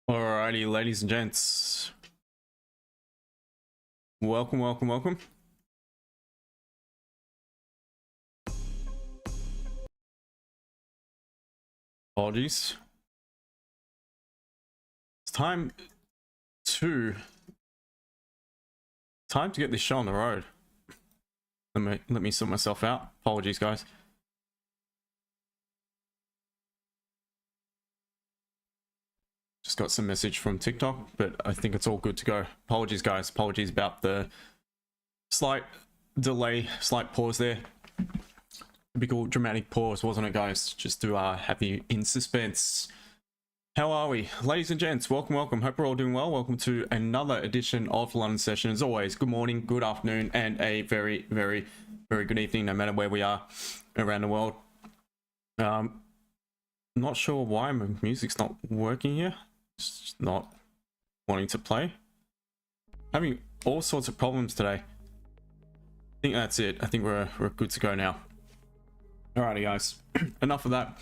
Alrighty, ladies and gents, welcome. Apologies. It's time to get this show on the road. Let me sort myself out. Apologies, guys. Just got some message from TikTok, but I think it's all good to go. Apologies, guys. Apologies about the slight delay, slight pause there. Typical dramatic pause, wasn't it, guys? Just to have you in suspense. How are we, ladies and gents? Welcome. Hope we're all doing well. Welcome to another edition of London Session. As always, good morning, good afternoon, and a very good evening, no matter where we are around the world. Not sure why my music's not working here. It's not wanting to play. Having all sorts of problems today. I think that's it. I think we're good to go now. Alrighty, guys. Enough of that.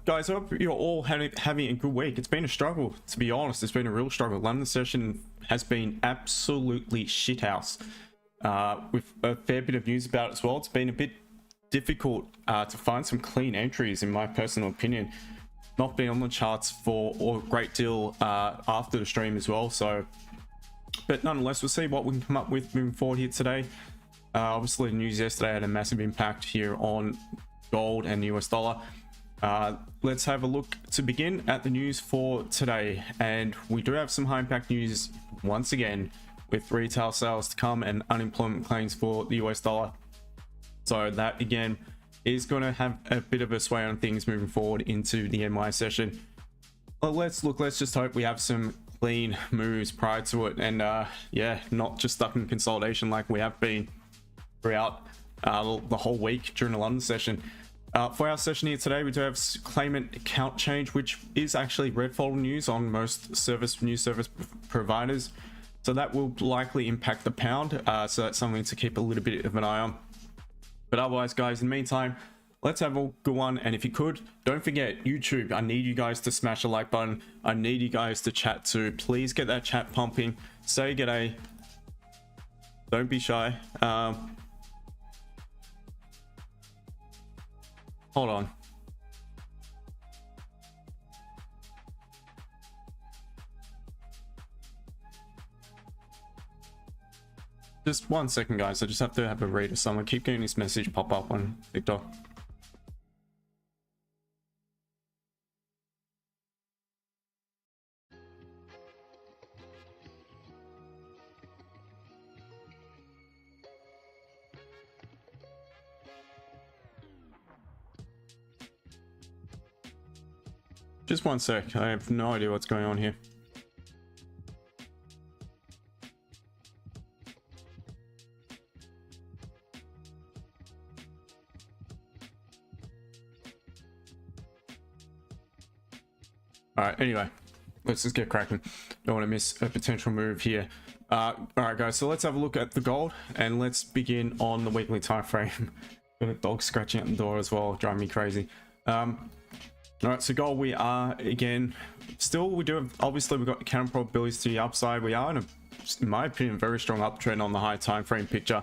Guys, I hope you're all having a good week. It's been a struggle, to be honest. It's been a real struggle. London Session has been absolutely shithouse. With a fair bit of news about it as well. It's been a bit difficult to find some clean entries, in my personal opinion. Not been on the charts for a great deal after the stream as well. So, but nonetheless, we'll see what we can come up with moving forward here today. Obviously, the news yesterday had a massive impact here on gold and the US dollar. Let's have a look to begin at the news for today. And we do have some high impact news once again, with retail sales to come and unemployment claims for the US dollar. So that again is going to have a bit of a sway on things moving forward into the NY session. But let's just hope we have some clean moves prior to it, and yeah, not just stuck in consolidation like we have been throughout the whole week during the London session. For our session here today, we do have claimant account change, which is actually red folder news on most new service providers. So that will likely impact the pound. So that's something to keep a little bit of an eye on. But otherwise, guys, in the meantime, let's have a good one. And if you could, don't forget YouTube. I need you guys to smash the like button. I need you guys to chat too. Please get that chat pumping. Say g'day. Don't be shy. Hold on. Just 1 second, guys. I just have to have a read of someone. Keep getting this message pop up on TikTok. Just 1 sec. I have no idea what's going on here. All right, anyway, let's just get cracking. Don't want to miss a potential move here. All right, guys, so let's have a look at the gold, and let's begin on the weekly time frame. Got a dog scratching at the door as well, driving me crazy. All right, so gold, we are again still, we do have, obviously we've got counter probabilities to the upside. We are in my opinion, very strong uptrend on the high time frame picture,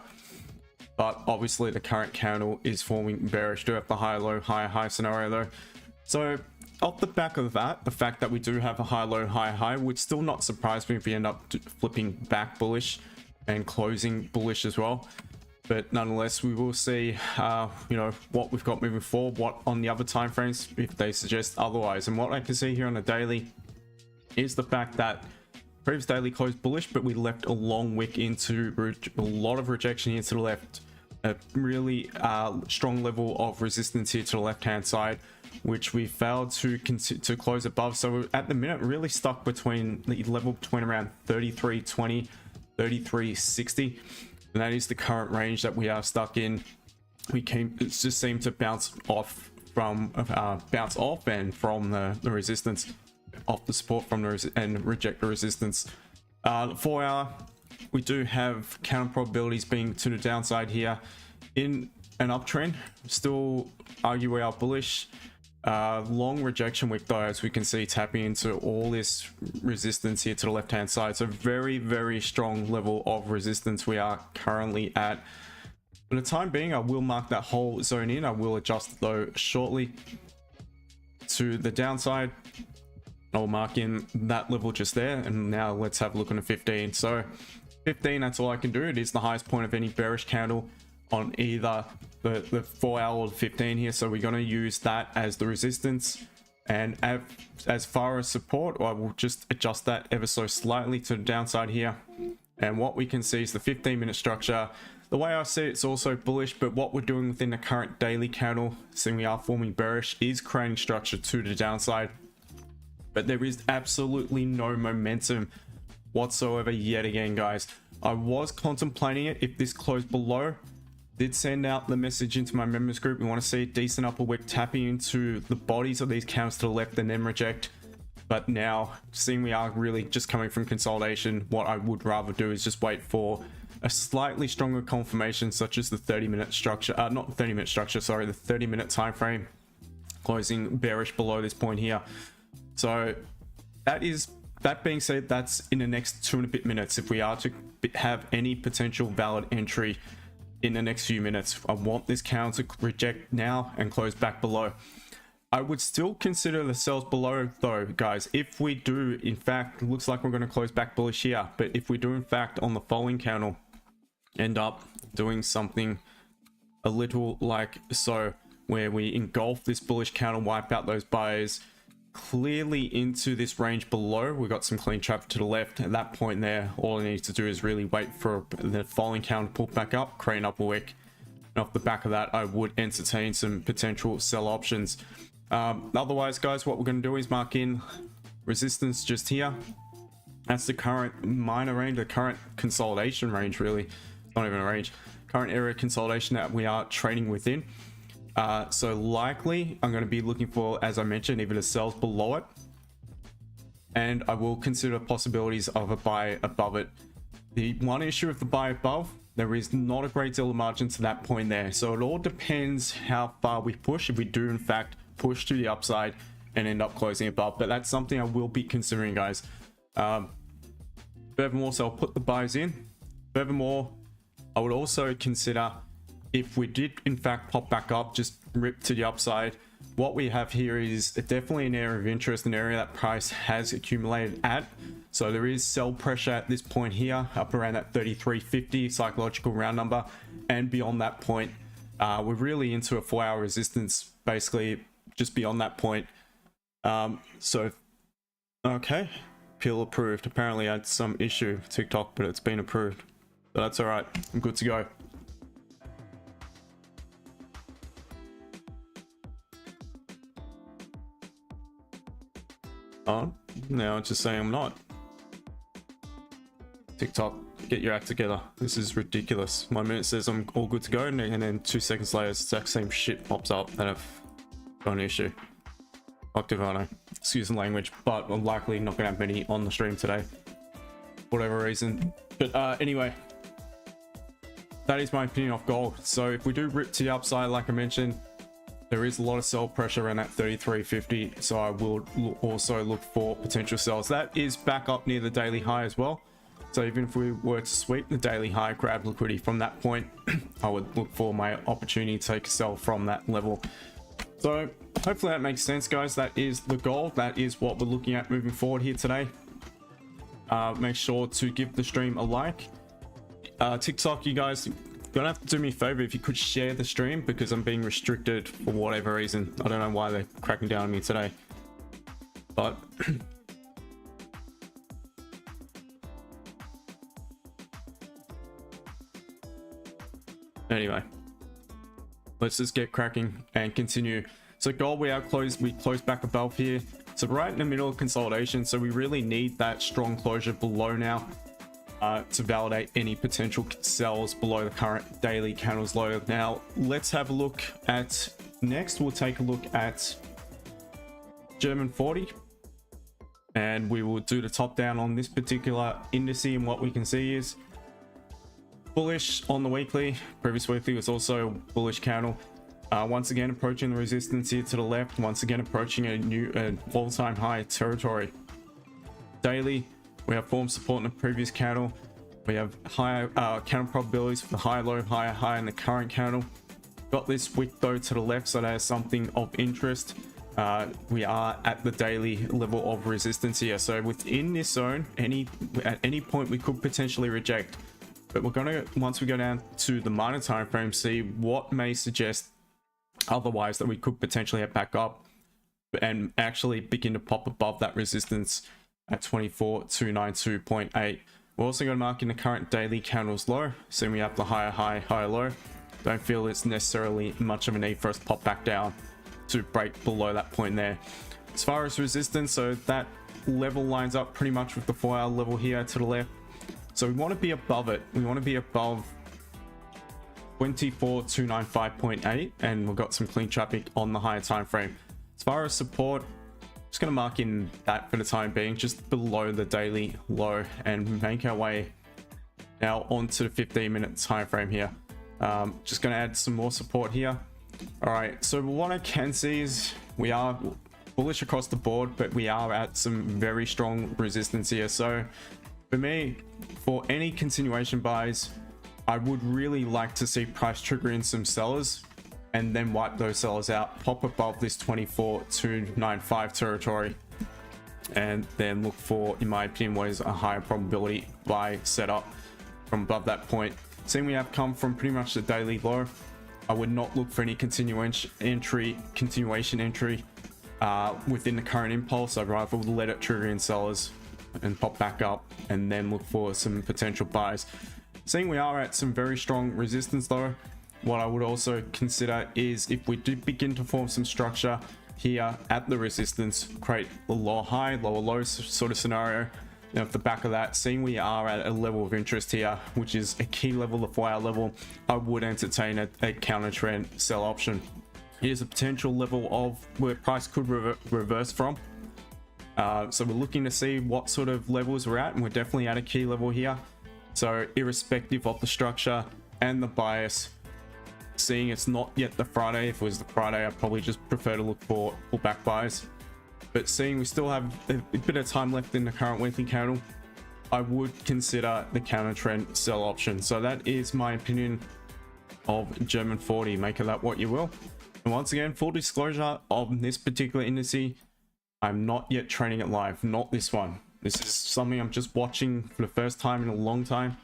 but obviously the current candle is forming bearish. Do have the high low high scenario though. So off the back of that, the fact that we do have a high low high would still not surprise me if we end up flipping back bullish and closing bullish as well. But nonetheless, we will see you know, what we've got moving forward, what on the other time frames if they suggest otherwise. And what I can see here on the daily is the fact that previous daily closed bullish, but we left a long wick into a lot of rejection here to the left. A really strong level of resistance here to the left hand side, which we failed to close above. So we're at the minute really stuck between the level between around 33.20, 33.60, and that is the current range that we are stuck in. It just seemed to bounce off and from the resistance, off the support from the and reject the resistance. 4 hour, we do have counter probabilities being to the downside here in an uptrend. Still argue we are bullish. Long rejection wick though, as we can see, tapping into all this resistance here to the left hand side. So very, very strong level of resistance we are currently at. For the time being, I will mark that whole zone in. I will adjust though shortly to the downside. I'll mark in that level just there, and now let's have a look on the 15. So 15, that's all I can do. It is the highest point of any bearish candle on either the 4 hour or 15 here, so we're going to use that as the resistance. And as far as support, I will just adjust that ever so slightly to the downside here. And what we can see is the 15-minute structure. The way I see it, it's also bullish, but what we're doing within the current daily candle, seeing we are forming bearish, is creating structure to the downside. But there is absolutely no momentum whatsoever yet again, guys. I was contemplating it if this closed below. Did send out the message into my members group. We want to see a decent upper wick tapping into the bodies of these candles to the left and then reject. But now, seeing we are really just coming from consolidation, what I would rather do is just wait for a slightly stronger confirmation, such as the 30-minute structure, not 30-minute structure, sorry, the 30-minute time frame, closing bearish below this point here. So that being said, that's in the next 2 and a bit minutes. If we are to have any potential valid entry in the next few minutes, I want this candle to reject now and close back below. I would still consider the sells below though, guys. If we do, in fact, looks like we're going to close back bullish here, but if we do in fact on the following candle end up doing something a little like so, where we engulf this bullish candle, wipe out those buyers clearly into this range below, we got some clean traffic to the left. At that point there, all I need to do is really wait for the following candle to pull back up, create an upper wick, and off the back of that I would entertain some potential sell options. Otherwise, guys, what we're going to do is mark in resistance just here. That's the current minor range, the current consolidation range, really, not even a range, current area consolidation that we are trading within. So likely I'm going to be looking for, as I mentioned, either the sells below it, and I will consider possibilities of a buy above it. The one issue with the buy above, there is not a great deal of margin to that point there, so it all depends how far we push, if we do in fact push to the upside and end up closing above. But that's something I will be considering, guys. Furthermore, so I'll put the buys in. Furthermore, I would also consider, if we did in fact pop back up, just rip to the upside, what we have here is definitely an area of interest, an area that price has accumulated at. So there is sell pressure at this point here, up around that 33.50 psychological round number, and beyond that point, we're really into a 4-hour resistance, basically just beyond that point. So okay, appeal approved. Apparently I had some issue with TikTok, but it's been approved, so that's all right. I'm good to go. Oh, now it's just saying I'm not. TikTok, get your act together. This is ridiculous. 1 minute says I'm all good to go, and then 2 seconds later, the exact same shit pops up that I've got an issue. Octavano, excuse the language, but I'm likely not going to have many on the stream today, for whatever reason. But anyway, that is my opinion of gold. So if we do rip to the upside, like I mentioned, there is a lot of sell pressure around that 33.50, so I will also look for potential sells. That is back up near the daily high as well, so even if we were to sweep the daily high, grab liquidity from that point, I would look for my opportunity to take a sell from that level. So hopefully that makes sense, guys. That is the gold. That is what we're looking at moving forward here today. Make sure to give the stream a like. TikTok, you guys gonna have to do me a favor if you could share the stream, because I'm being restricted for whatever reason. I don't know why they're cracking down on me today, but anyway, let's just get cracking and continue. So gold, we closed back above here, so right in the middle of consolidation, so we really need that strong closure below now to validate any potential sells below the current daily candles low. Now let's have a look at, next we'll take a look at German 40, and we will do the top down on this particular indice, and what we can see is bullish on the weekly. Previous weekly was also bullish candle. Once again approaching the resistance here to the left, once again approaching a new all-time high territory. Daily, we have formed support in the previous candle. We have higher candle probabilities for the high, low, higher, high in the current candle. Got this wick though to the left, so that is something of interest. We are at the daily level of resistance here, so within this zone, at any point we could potentially reject, but we're gonna, once we go down to the minor time frame, see what may suggest otherwise, that we could potentially head back up and actually begin to pop above that resistance at 24,292.8. We're also going to mark in the current daily candles low, so we have the higher high, higher low. Don't feel it's necessarily much of a need for us to pop back down to break below that point there. As far as resistance, so that level lines up pretty much with the 4-hour level here to the left, so we want to be above it. We want to be above 24,295.8, and we've got some clean traffic on the higher time frame. As far as support, just going to mark in that for the time being, just below the daily low, and make our way now onto the 15-minute time frame here. Just going to add some more support here. All right, so what I can see is we are bullish across the board, but we are at some very strong resistance here. So for me, for any continuation buys, I would really like to see price trigger in some sellers and then wipe those sellers out, pop above this 24,295 territory, and then look for, in my opinion, what is a higher probability buy setup from above that point. Seeing we have come from pretty much the daily low, I would not look for any continuation entry within the current impulse. I'd rather let it trigger in sellers and pop back up and then look for some potential buys. Seeing we are at some very strong resistance though, what I would also consider is if we do begin to form some structure here at the resistance, create a lower high, lower low sort of scenario. Now off the back of that, seeing we are at a level of interest here, which is a key level, the 4-hour level, I would entertain a counter trend sell option. Here's a potential level of where price could reverse from. So we're looking to see what sort of levels we're at, and we're definitely at a key level here. So irrespective of the structure and the bias, seeing it's not yet the Friday, if it was the Friday, I'd probably just prefer to look for pullback buys. But seeing we still have a bit of time left in the current weekly candle, I would consider the counter trend sell option. So that is my opinion of German 40. Make of that what you will. And once again, full disclosure of this particular indice, I'm not yet trading it live, not this one. This is something I'm just watching for the first time in a long time.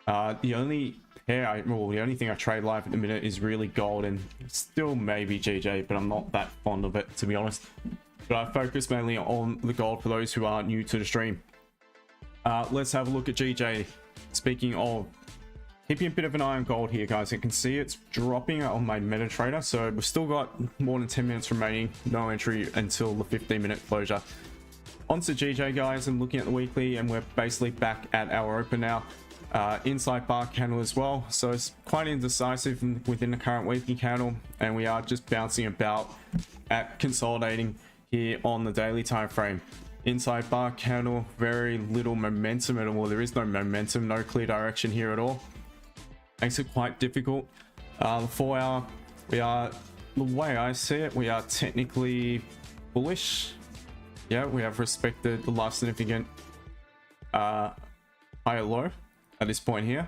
The only thing I trade live at the minute is really gold, and still maybe GJ, but I'm not that fond of it, to be honest. But I focus mainly on the gold for those who are new to the stream. Let's have a look at GJ. Speaking of, keeping a bit of an eye on gold here, guys. You can see it's dropping on my MetaTrader, so we've still got more than 10 minutes remaining. No entry until the 15-minute closure. Onto GJ, guys, and looking at the weekly, and we're basically back at our open now. Inside bar candle as well, so it's quite indecisive within the current weekly candle, and we are just bouncing about at consolidating here on the daily time frame. Inside bar candle, very little momentum at all. There is no momentum, no clear direction here at all. Makes it quite difficult. The 4-hour, we are, the way I see it, we are technically bullish. Yeah, we have respected the last significant higher low at this point here.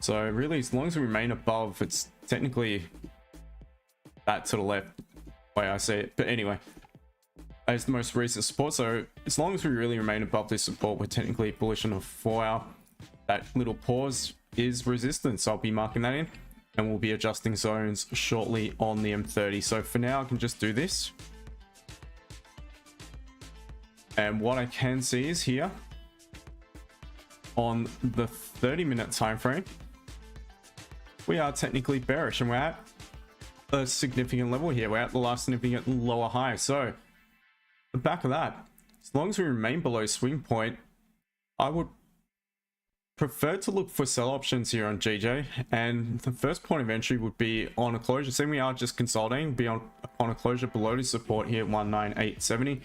So really, as long as we remain above, it's technically that to the left, way I see it. But anyway, as the most recent support, so as long as we really remain above this support, we're technically bullish on a 4-hour. That little pause is resistance. I'll be marking that in, and we'll be adjusting zones shortly on the M30. So for now, I can just do this. And what I can see is here on the 30-minute time frame, we are technically bearish, and we're at a significant level here. We're at the last significant lower high. So the back of that, as long as we remain below swing point, I would prefer to look for sell options here on GJ, and the first point of entry would be on a closure. Seeing we are just consolidating, be on a closure below the support here at 19870.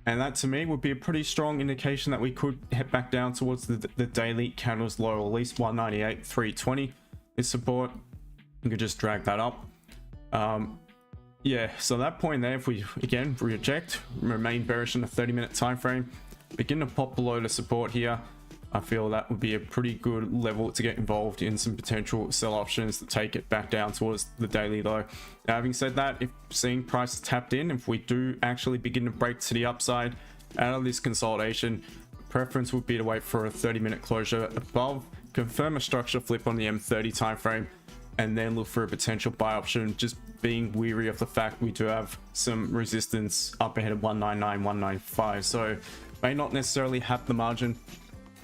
And that to me would be a pretty strong indication that we could head back down towards the daily candles low, or at least 198.320 is support. You could just drag that up. Yeah, so that point there, if we again reject, remain bearish in a 30-minute time frame, begin to pop below the support here, I feel that would be a pretty good level to get involved in some potential sell options to take it back down towards the daily low. Now, having said that, if seeing prices tapped in, if we do actually begin to break to the upside out of this consolidation, preference would be to wait for a 30-minute closure above, confirm a structure flip on the M30 time frame, and then look for a potential buy option, just being weary of the fact we do have some resistance up ahead of 199, 195. So may not necessarily have the margin,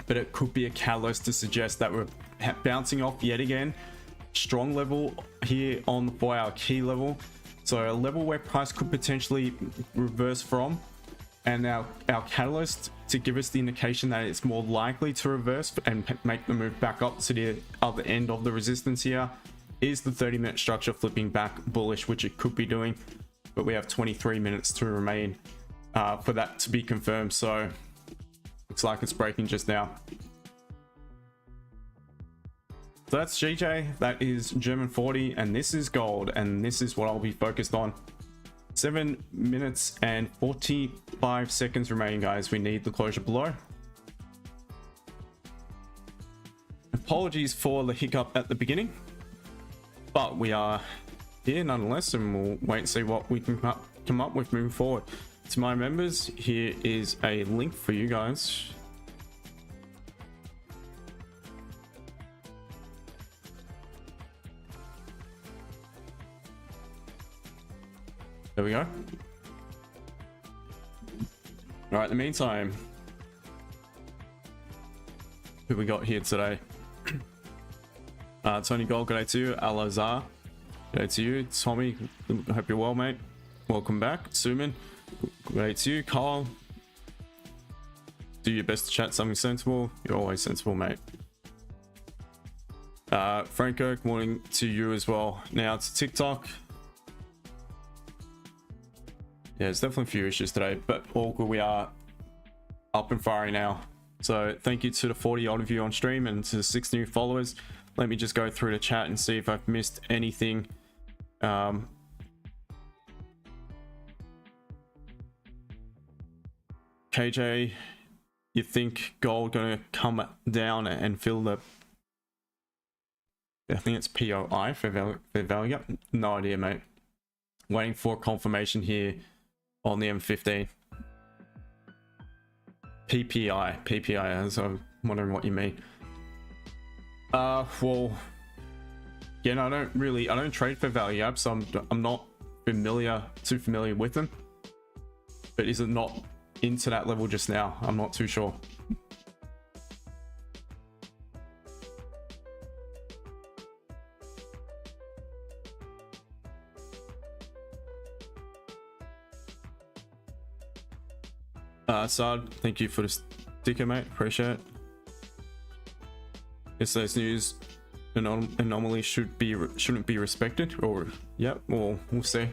but it could be a catalyst to suggest that we're bouncing off yet again. Strong level here on the 4-hour key level. So a level where price could potentially reverse from. And our catalyst to give us the indication that it's more likely to reverse and make the move back up to the other end of the resistance here is the 30-minute structure flipping back bullish, which it could be doing, but we have 23 minutes to remain for that to be confirmed. So looks like it's breaking just now. So that's GJ, that is German 40, and this is gold, and this is what I'll be focused on. 7 minutes and 45 seconds remaining, guys. We need the closure below. Apologies for the hiccup at the beginning, but we are here nonetheless, and we'll wait and see what we can come up with moving forward. To my members, here is a link for you guys. There we go. All right, in the meantime, who we got here today? Tony Gold, good day to you. Alazar, good day to you. Tommy, I hope you're well, mate. Welcome back. Suman, good day to you. Carl, do your best to chat something sensible. You're always sensible, mate. Franco, good morning to you as well. Now to TikTok. Yeah, there's definitely a few issues today, but all good. We are up and firing now. So thank you to the 40 odd of you on stream and to the 6 new followers. Let me just go through the chat and see if I've missed anything. KJ, you think gold gonna come down and fill the, I think it's POI for value? No idea, mate. Waiting for confirmation here on the M15. PPI, so I'm wondering what you mean. Well, yeah, no, I don't trade for value apps, so I'm not too familiar with them. But is it not into that level just now? I'm not too sure. Sad, thank you for the sticker, mate. Appreciate it. Yesterday's news anomaly shouldn't be respected, or yep, well, we'll see.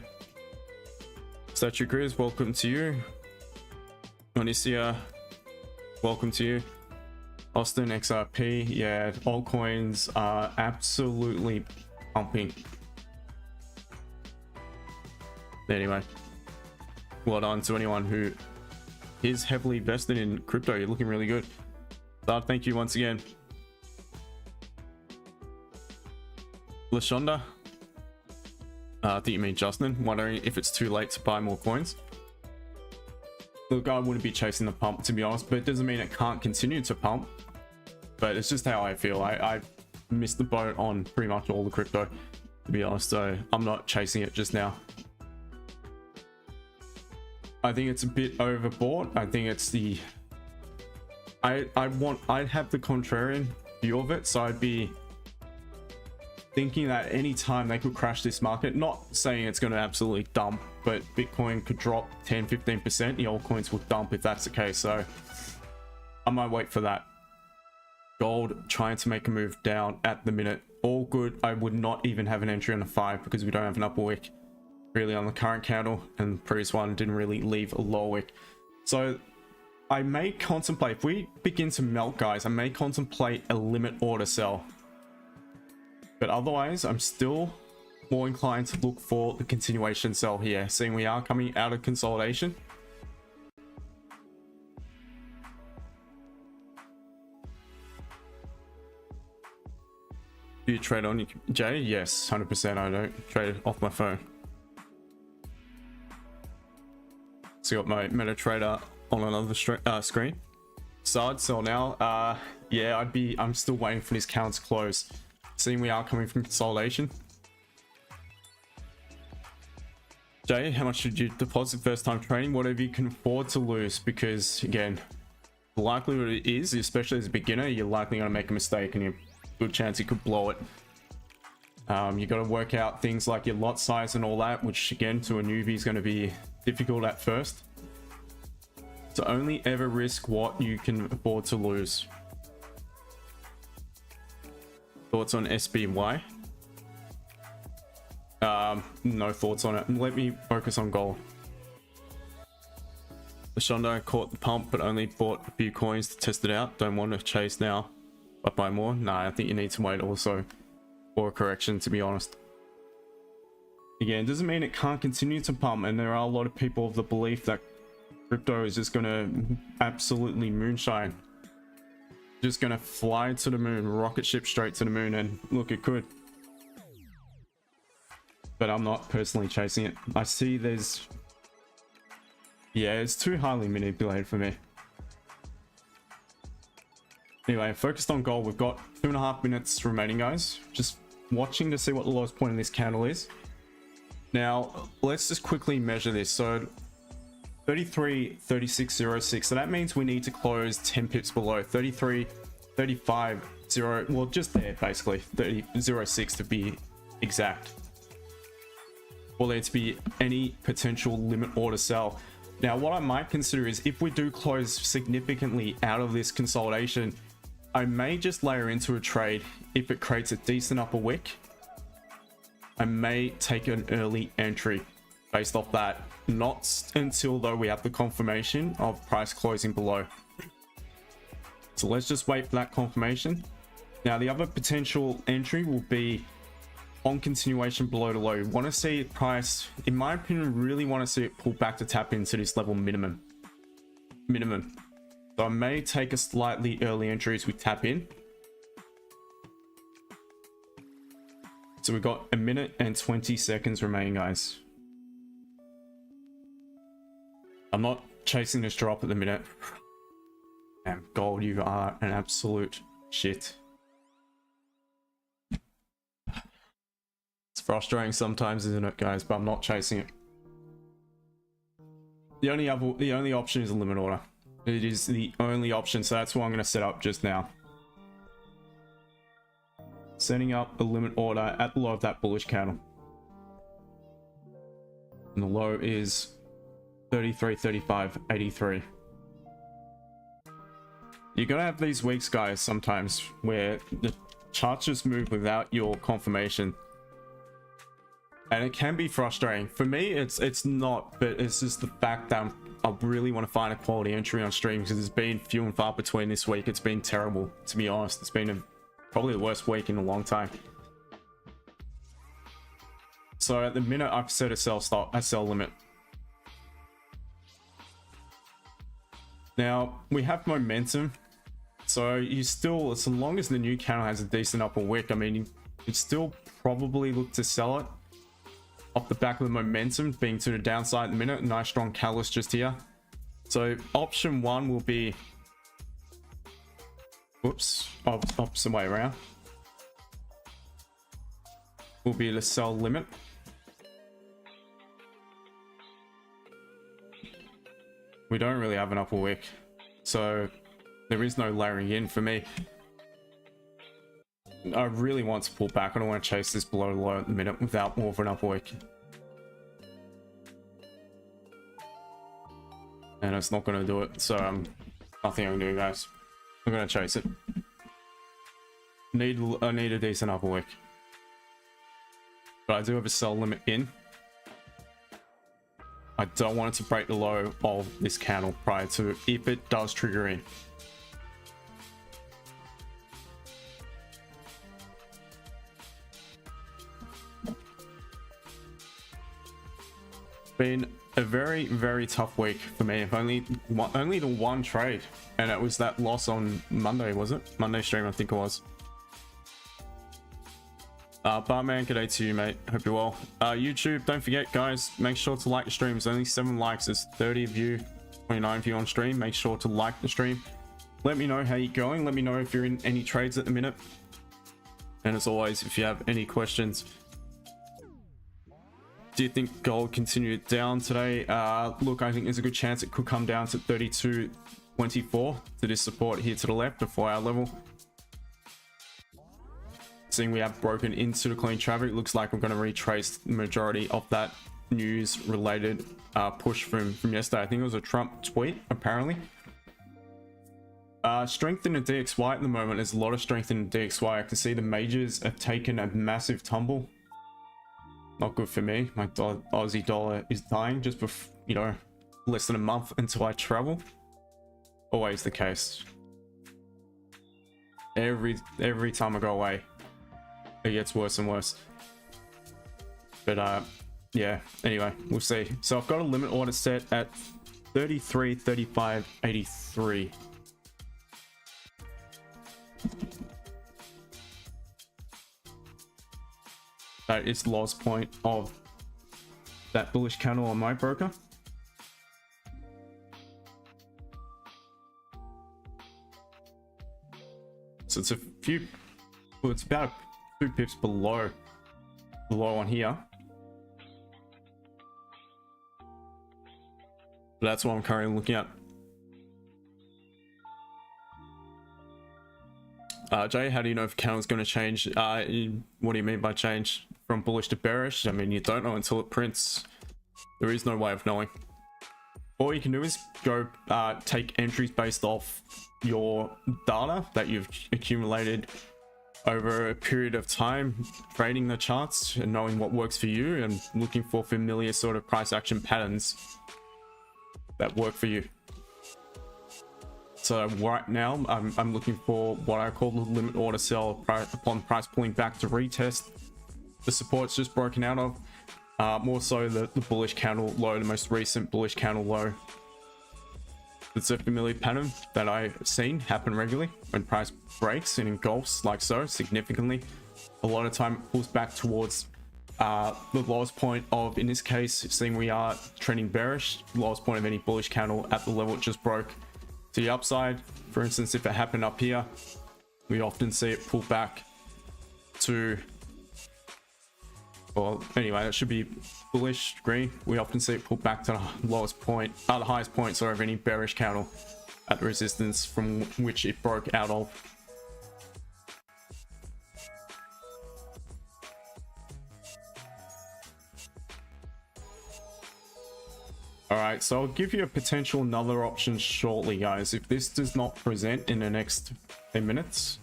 Statue Chris, welcome to you. Onicia, welcome to you. Austin XRP, yeah, altcoins are absolutely pumping. Anyway, well done to anyone who is heavily vested in crypto. You're looking really good. So thank you once again. Lashonda, I think you mean Justin, wondering if it's too late to buy more coins. Look, I wouldn't be chasing the pump, to be honest, but it doesn't mean it can't continue to pump. But it's just how I feel. I missed the boat on pretty much all the crypto, to be honest, so I'm not chasing it just now. I think it's a bit overbought. I think it's the I'd have the contrarian view of it, so I'd be thinking that any time they could crash this market, not saying it's going to absolutely dump, but Bitcoin could drop 10-15%, the altcoins will dump if that's the case. So I might wait for that. Gold trying to make a move down at the minute, all good. I would not even have an entry on the 5 because we don't have an upper wick really on the current candle, and the previous one didn't really leave a lower wick. So I may contemplate, if we begin to melt, guys, I may contemplate a limit order sell, but otherwise I'm still more inclined to look for the continuation sell here, seeing we are coming out of consolidation. Do you trade on Jay? Yes, 100%. I don't trade off my phone. So got my MetaTrader on another screen. Sard sell now. Yeah, I'm still waiting for this count to close. Seeing we are coming from consolidation. Jay, how much should you deposit first time trading? Whatever you can afford to lose, because again, the likelihood is, especially as a beginner, you're likely going to make a mistake and you're good chance you could blow it. You got to work out things like your lot size and all that, which again to a newbie is going to be difficult at first. So only ever risk what you can afford to lose. Thoughts on SBY? No thoughts on it. Let me focus on gold. Shondo caught the pump but only bought a few coins to test it out. Don't want to chase now but buy more. Nah, I think you need to wait also for a correction, to be honest. Again, doesn't mean it can't continue to pump, and there are a lot of people of the belief that crypto is just gonna absolutely moonshine, just gonna fly to the moon, rocket ship straight to the moon, and look, it could. But I'm not personally chasing it. I see there's, yeah, it's too highly manipulated for me. Anyway, focused on gold. We've got 2.5 minutes remaining, guys. Just watching to see what the lowest point in this candle is. Now, let's just quickly measure this. So 33.3606. So that means we need to close 10 pips below 33.35.0. Well, just there basically, 30.06 to be exact. For there to be any potential limit order sell. Now, what I might consider is if we do close significantly out of this consolidation, I may just layer into a trade. If it creates a decent upper wick, I may take an early entry based off that. Not until though we have the confirmation of price closing below. So let's just wait for that confirmation. Now, the other potential entry will be on continuation below the low. Want to see it price, in my opinion, really want to see it pull back to tap into this level minimum. So I may take a slightly early entry as we tap in. So we've got 1 minute and 20 seconds remaining, guys. I'm not chasing this drop at the minute. Damn, gold, you are an absolute shit. It's frustrating sometimes, isn't it, guys? But I'm not chasing it. The only option is a limit order. It is the only option, so that's what I'm going to set up just now. Setting up a limit order at the low of that bullish candle. And the low is 33.35.83. You're going to have these weeks, guys, sometimes where the charts just move without your confirmation. And it can be frustrating. For me, it's not, but it's just the fact that I really want to find a quality entry on stream, because it's been few and far between this week. It's been terrible, to be honest. It's been probably the worst week in a long time. So at the minute, I've set a sell limit. Now, we have momentum. So you still, as long as the new candle has a decent upper wick, I mean, you'd still probably look to sell it off the back of the momentum being to the downside at the minute. Nice strong catalyst just here. So option one will be, whoops, opposite way around, will be the sell limit. We don't really have an upper wick, so there is no layering in for me. I really want to pull back. I don't want to chase this below low at the minute without more of an upper wick. And it's not going to do it, so nothing I can do, guys. I'm going to chase it. I need a decent upper wick. But I do have a sell limit in. I don't want it to break the low of this candle prior to, if it does trigger in. been a very tough week for me. Only the one trade, and it was that loss on Monday, was it? Monday stream, I think it was. Barman, g'day to you, mate. Hope you're well. YouTube, don't forget, guys, make sure to like the stream. There's only 7 likes. There's 30 of you, 29 of you on stream. Make sure to like the stream. Let me know how you're going. Let me know if you're in any trades at the minute. And as always, if you have any questions. Do you think gold continued down today? Look, I think there's a good chance it could come down to 32.24 to this support here to the left, the 4-hour level. Seeing we have broken into the clean traffic, looks like we're going to retrace the majority of that news related push from yesterday. I think it was a Trump tweet, apparently. Strength in the DXY at the moment. There's a lot of strength in the DXY. I can see the majors have taken a massive tumble. Not good for me. My Aussie dollar is dying just before, you know, less than a month until I travel. Always the case. Every time I go away, it gets worse and worse. But yeah, anyway, we'll see. So I've got a limit order set at 33.3583. That is the lowest point of that bullish candle on my broker. So it's a few, well, it's about 2 pips below the low on here. But that's what I'm currently looking at. Jay, how do you know if candle's going to change? What do you mean by change? From bullish to bearish? I mean, you don't know until it prints. There is no way of knowing. All you can do is go take entries based off your data that you've accumulated over a period of time, trading the charts and knowing what works for you and looking for familiar sort of price action patterns that work for you. So right now I'm looking for what I call the limit order sell upon price pulling back to retest the support's just broken out of. More so the bullish candle low, the most recent bullish candle low. It's a familiar pattern that I've seen happen regularly when price breaks and engulfs like so significantly. A lot of time it pulls back towards the lowest point of, in this case, seeing we are trending bearish, lowest point of any bullish candle at the level it just broke to the upside. For instance, if it happened up here, we often see it pull back to, well, anyway, that should be bullish green. We often see it pull back to the lowest point, the highest point, sorry, of any bearish candle at the resistance from which it broke out of. All right, so I'll give you a potential another option shortly, guys. If this does not present in the next 10 minutes,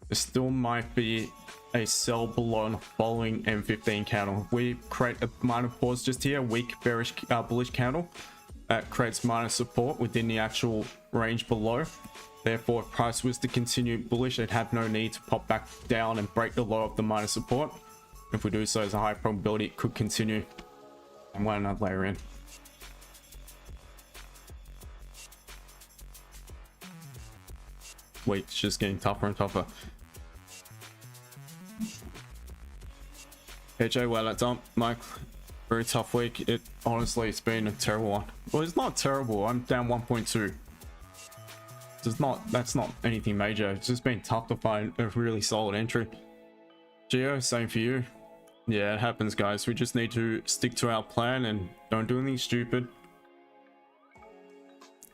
there still might be a sell below the following M15 candle. We create a minor pause just here, weak bearish bullish candle that creates minor support within the actual range below. Therefore, if price was to continue bullish, it'd have no need to pop back down and break the low of the minor support. If we do so, there's a high probability it could continue. And why not layer in? Wait, it's just getting tougher and tougher. AJ, well, that dump, Mike. Very tough week. It honestly, it's been a terrible one. Well, it's not terrible. I'm down 1.2. That's not anything major. It's just been tough to find a really solid entry. Geo, same for you. Yeah, it happens, guys. We just need to stick to our plan and don't do anything stupid.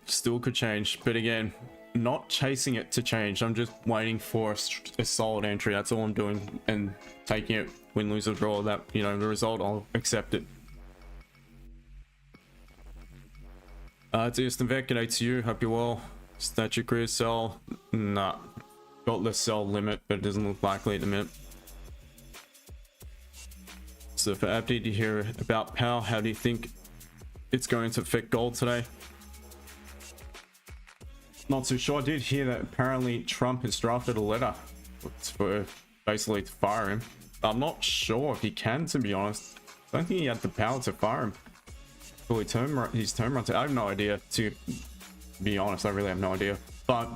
Still could change, but again, not chasing it to change. I'm just waiting for a solid entry. That's all I'm doing, and taking it, win, lose, or draw. That, you know, the result, I'll accept it. Dear Vec, g'day to you. Hope you're well. Statue career sell. Nah, got the sell limit, but it doesn't look likely at the minute. So for Abdi to hear about power, how do you think it's going to affect gold today? Not too sure. I did hear that apparently Trump has drafted a letter for basically to fire him. I'm not sure if he can, to be honest. I don't think he had the power to fire him. Fully his turn runs. I have no idea, to be honest. I really have no idea. But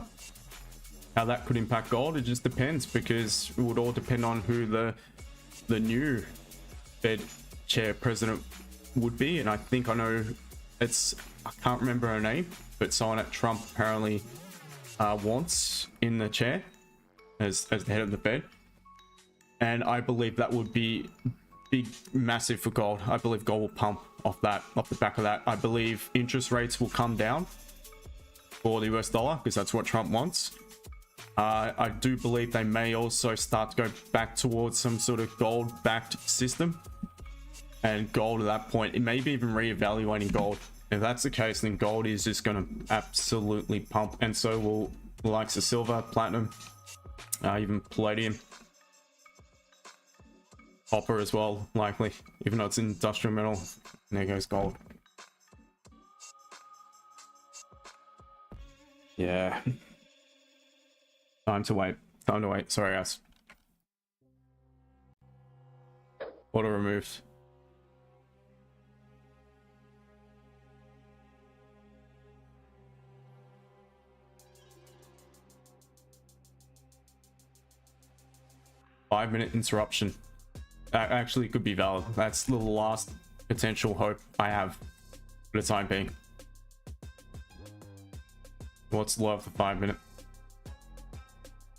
how that could impact gold, it just depends, because it would all depend on who the new Fed chair president would be. And I think I know, I can't remember her name, but someone at Trump apparently wants in the chair as the head of the Fed. And I believe that would be big, massive for gold. I believe gold will pump off the back of that. I believe interest rates will come down for the US dollar, because that's what Trump wants. I do believe they may also start to go back towards some sort of gold-backed system. And gold at that point, it may be even reevaluating gold. If that's the case, then gold is just going to absolutely pump. And so will the likes of silver, platinum, even palladium. Copper as well, likely, even though it's industrial metal. And there goes gold. Yeah. Time to wait. Time to wait. Sorry, guys. Auto removed. Five-minute interruption. That actually could be valid. That's the last potential hope I have for the time being. What's low of the 5 minute?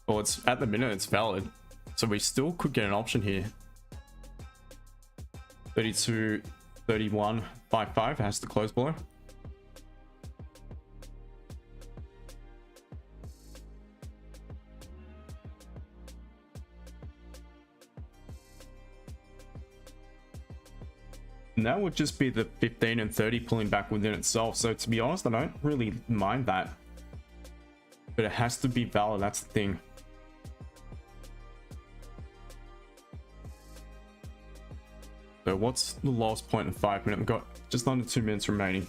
Well, it's at the minute it's valid, so we still could get an option here. 32, 31, 55 has to close below. And that would just be the 15 and 30 pulling back within itself. So to be honest, I don't really mind that. But it has to be valid, that's the thing. So what's the lowest point in 5 minutes? We've got just under 2 minutes remaining.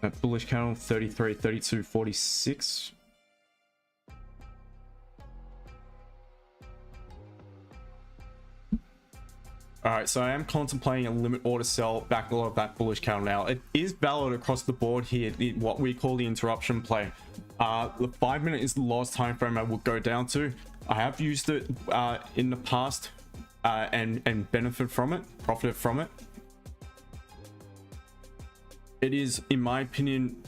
That bullish candle, 33, 32, 46. Alright, so I am contemplating a limit order sell back below of that bullish candle now. It is valid across the board here, what we call the interruption play. The 5 minute is the lowest time frame I would go down to. I have used it in the past and benefited from it, profited from it. It is, in my opinion,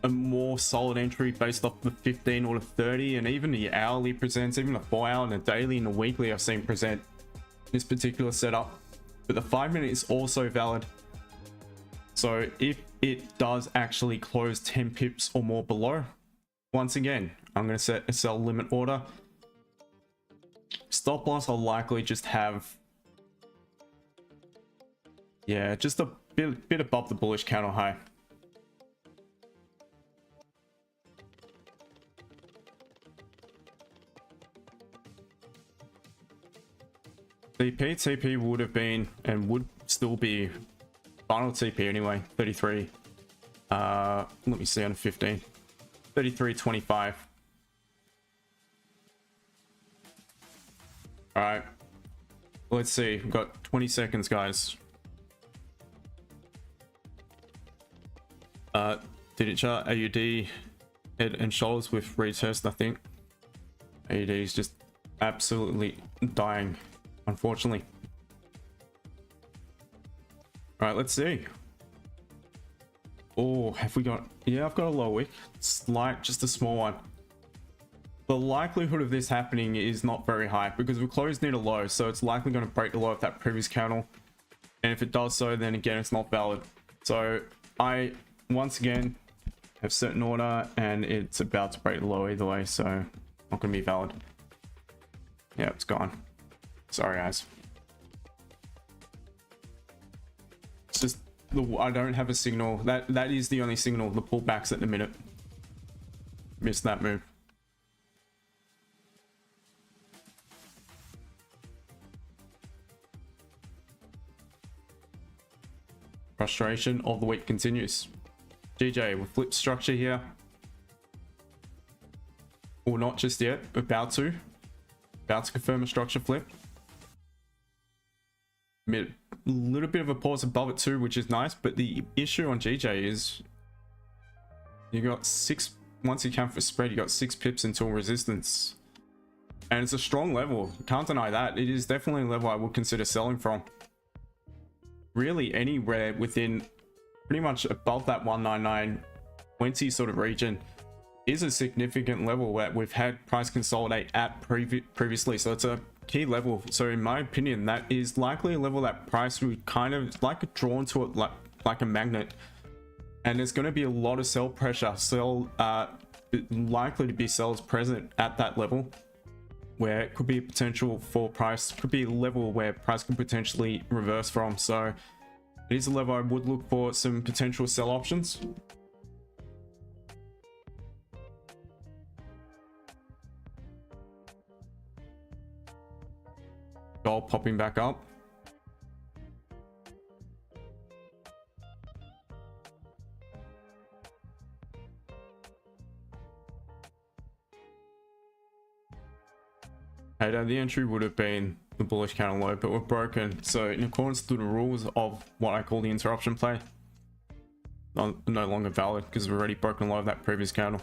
a more solid entry based off the 15 or the 30, and even the hourly presents, even the 4 hour and the daily and the weekly I've seen present this particular setup. But the 5 minute is also valid. So if it does actually close 10 pips or more below, once again, I'm going to set a sell limit order. Stop loss, I'll likely just have, yeah, just a bit above the bullish candle high. TP would have been and would still be final TP anyway, 33. Let me see on a 15. 33.25. Alright. Let's see. We've got 20 seconds, guys. Did it chart AUD head and shoulders with retest, I think. AUD is just absolutely dying, unfortunately. All right, let's see. Oh, have we got, yeah, I've got a low wick. It's like just a small one. The likelihood of this happening is not very high because we closed near a low, so it's likely going to break the low of that previous candle. And if it does so, then again, it's not valid. So I, once again, have set an order and it's about to break the low either way, so not going to be valid. Yeah, it's gone. Sorry, guys. It's just, I don't have a signal. That is the only signal. The pullbacks at the minute. Missed that move. Frustration of the week continues. GJ, we'll flip structure here. Or not just yet, about to. About to confirm a structure flip. A little bit of a pause above it too, which is nice, but the issue on GJ is you got 6, once you count for spread, you got 6 pips until resistance, and it's a strong level, can't deny that. It is definitely a level I would consider selling from. Really anywhere within pretty much above that 199.20 sort of region is a significant level where we've had price consolidate at previously, so it's a key level. So in my opinion, that is likely a level that price would kind of like drawn to it like a magnet, and there's going to be a lot of sell pressure, likely to be sells present at that level, where it could be potential for price, could be a level where price could potentially reverse from. So it is a level I would look for some potential sell options. Gold popping back up. Hey, the entry would have been the bullish candle low, but we're broken. So in accordance to the rules of what I call the interruption play, no longer valid because we've already broken low of that previous candle.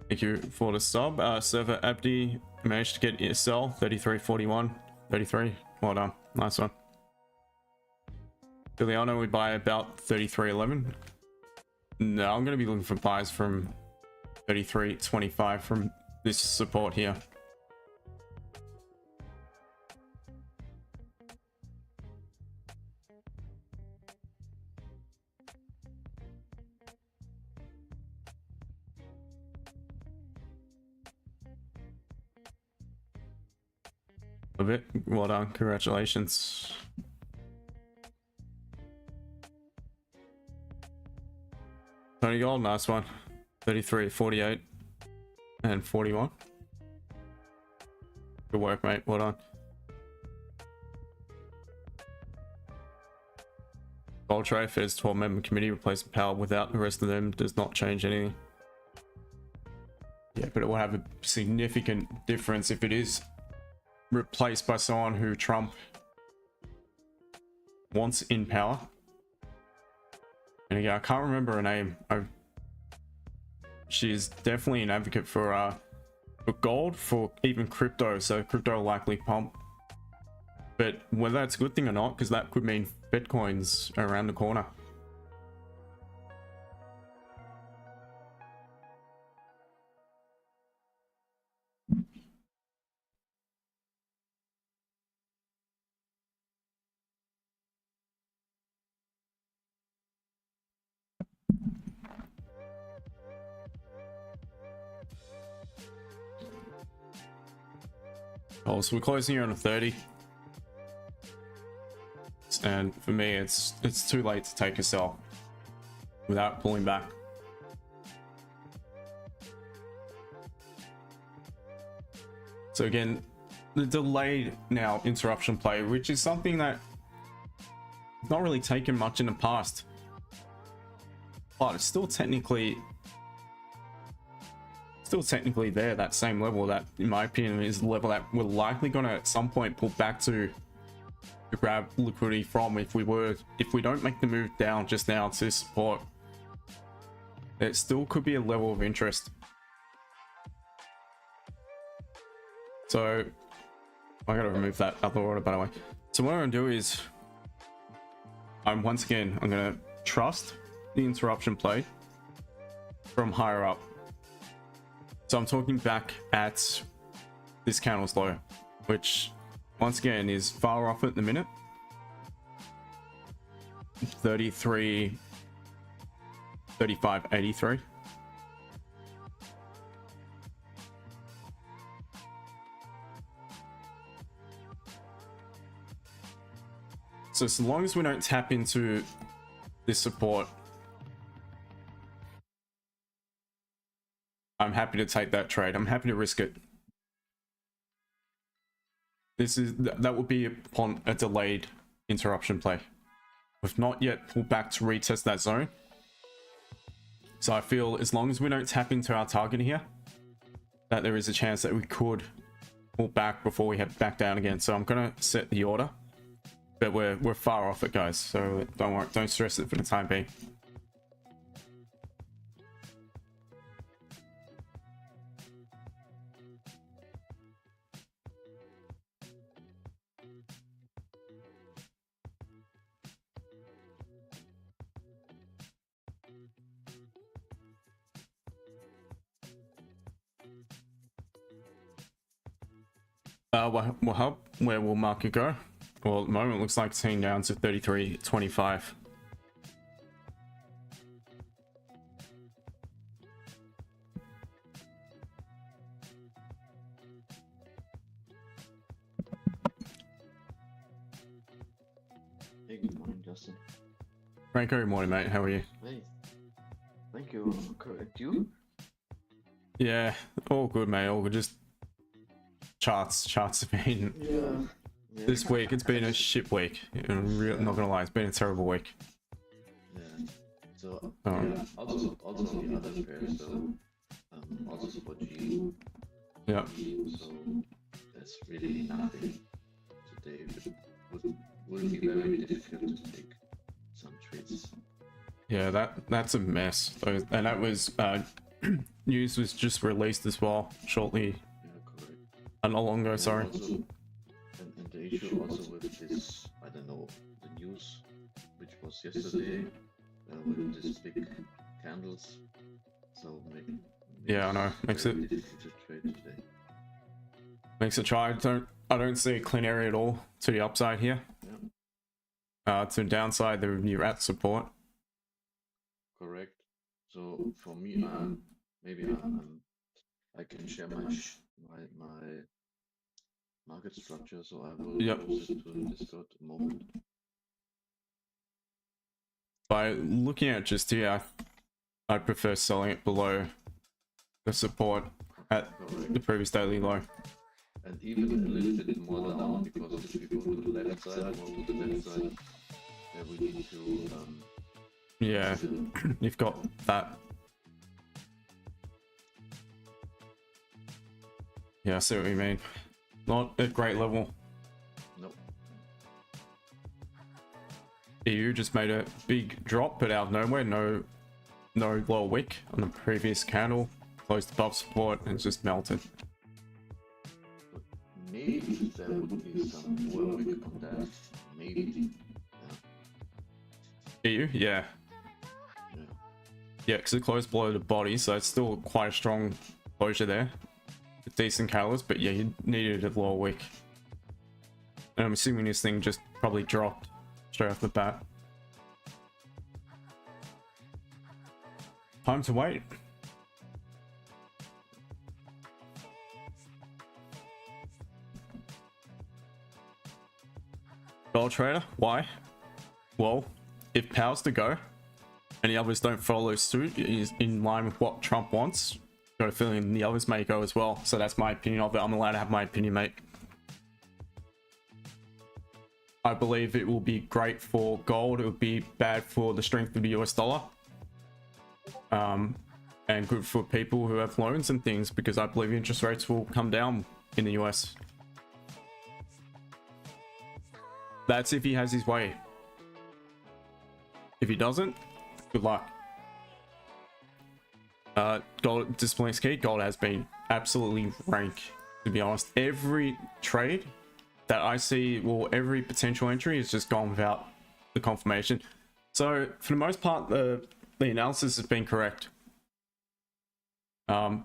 Thank you for the sub. Server Abdi managed to get a sell 33.41, 33. Well done, nice one. Biliano would buy about 33.11. No, I'm going to be looking for buys from 33.25 from this support here. Love it. Well done. Congratulations. Tony Gold, nice one. 33, 48, and 41. Good work, mate. Well done. Gold Trade Fed's 12-member committee replacing power without the rest of them does not change anything. Yeah, but it will have a significant difference if it is replaced by someone who Trump wants in power. And again, I can't remember her name. She's definitely an advocate for gold, for even crypto, so crypto will likely pump. But whether that's a good thing or not, because that could mean Bitcoin's around the corner. Oh, so we're closing here on a 30. And for me, it's too late to take a sell without pulling back. So again, the delayed now interruption play, which is something that not really taken much in the past, but it's still technically there, that same level that in my opinion is the level that we're likely gonna at some point pull back to grab liquidity from if we don't make the move down just now to support. It still could be a level of interest. So I gotta remove that other order, by the way. So what I'm gonna do is I'm gonna trust the interruption play from higher up. So I'm talking back at this candle's low, which once again is far off at the minute. 33, 35, 83. So as long as we don't tap into this support, I'm happy to take that trade. I'm happy to risk it. That would be upon a delayed interruption play. We've not yet pulled back to retest that zone. So I feel as long as we don't tap into our target here, that there is a chance that we could pull back before we head back down again. So I'm gonna set the order, but we're far off it, guys. So don't worry, don't stress it for the time being. Where will market go? Well, at the moment it looks like it's heading down to 33.25. Hey, good morning, Justin. Franco, good morning, mate. How are you? Hey, thank you. Correct you? Yeah, all good, mate. All good. Just charts have been Yeah. this week. It's been a shit week. I'm not gonna lie, it's been a terrible week. Yeah. So also on the other pair, so also for G. Yeah. So there's really nothing today. Will be very difficult to take some trades. Yeah, that's a mess. And that was news was just released as well shortly. Yeah, correct. Not long ago, sorry. Also, and the issue also with this, I don't know, the news, which was yesterday, with these big candles. So Yeah, I know. Makes it difficult to trade today. makes it try. I don't see a clean area at all to the upside here. Yeah. To the downside, you're at support. Correct. So for me, maybe I can share my market structure. So I will post it to Discord a moment. By looking at just here, I prefer selling it below the support at the previous daily low. And even a little bit more down, because if we go to the left side, more to the left side, then we need to yeah, you've got that. Yeah, I see what you mean. Not at great level. Nope. EU just made a big drop, but out of nowhere, no lower wick on the previous candle, closed above support, and it's just melted. Maybe there would be some more wick on that. Maybe. EU, yeah. Yeah, because it closed below the body, so it's still quite a strong closure there. A decent catalyst, but yeah, you needed a lower wick. And I'm assuming this thing just probably dropped straight off the bat. Time to wait. Gold trader, why? Well, if power's to go, and the others don't follow suit is in line with what Trump wants, got a feeling the others may go as well. So that's my opinion of it. I'm allowed to have my opinion, mate. I believe it will be great for gold. It would be bad for the strength of the US dollar. And good for people who have loans and things, because I believe interest rates will come down in the US. That's if he has his way. If he doesn't, good luck. Gold display's key. Gold has been absolutely rank, to be honest. Every trade that I see, well, every potential entry has just gone without the confirmation. So for the most part, the analysis has been correct. And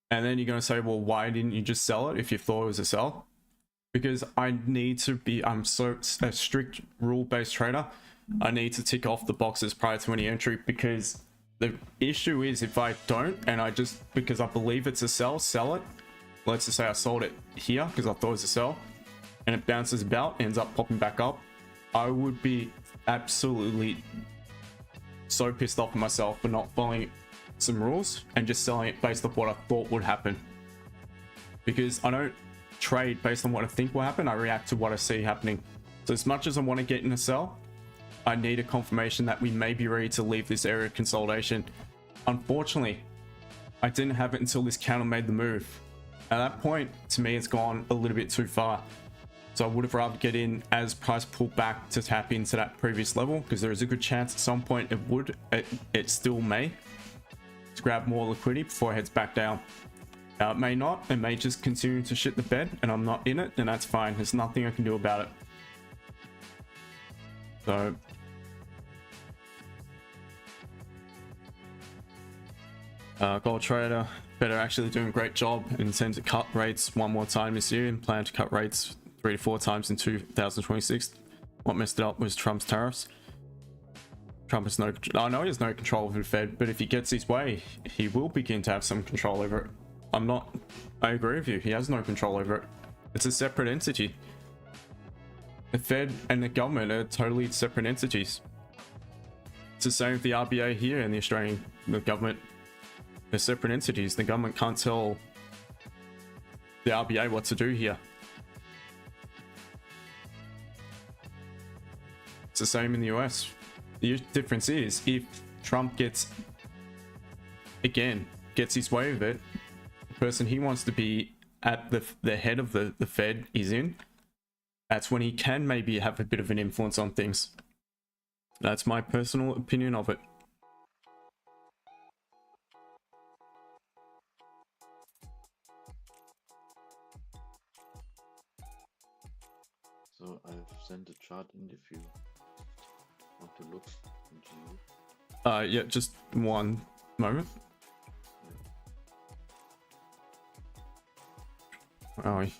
then you're going to say, well, why didn't you just sell it if you thought it was a sell? Because I need to be, I'm so a strict rule-based trader. I need to tick off the boxes prior to any entry, because the issue is if I don't, and I just, because I believe it's a sell it. Let's just say I sold it here because I thought it was a sell, and it bounces about, ends up popping back up. I would be absolutely so pissed off at myself for not following some rules and just selling it based off what I thought would happen. Because I don't trade based on what I think will happen, I react to what I see happening. So as much as I want to get in a sell, I need a confirmation that we may be ready to leave this area of consolidation unfortunately, I didn't have it until this candle made the move. At that point, to me, it's gone a little bit too far. So I would have rather get in as price pulled back to tap into that previous level, because there is a good chance at some point it would, it still may, to grab more liquidity before it heads back down. It may not, it may just continue to shit the bed and I'm not in it, and that's fine. There's nothing I can do about it. So Gold Trader better actually doing a great job in terms of cut rates one more time this year, and plan to cut rates 3 to 4 times in 2026. What messed it up was Trump's tariffs. Trump has no, I know he has no control over the Fed, but if he gets his way, he will begin to have some control over it. I agree with you, he has no control over it. It's a separate entity. The Fed and the government are totally separate entities. It's the same with the RBA here and the government. They're separate entities. The government can't tell the RBA what to do here. It's the same in the US. The difference is, if Trump gets his way with it, the person he wants to be at the head of the Fed is in, that's when he can maybe have a bit of an influence on things. That's my personal opinion of it. So I've sent a chart in if you want to look into it. Yeah, just one moment. Oh, It's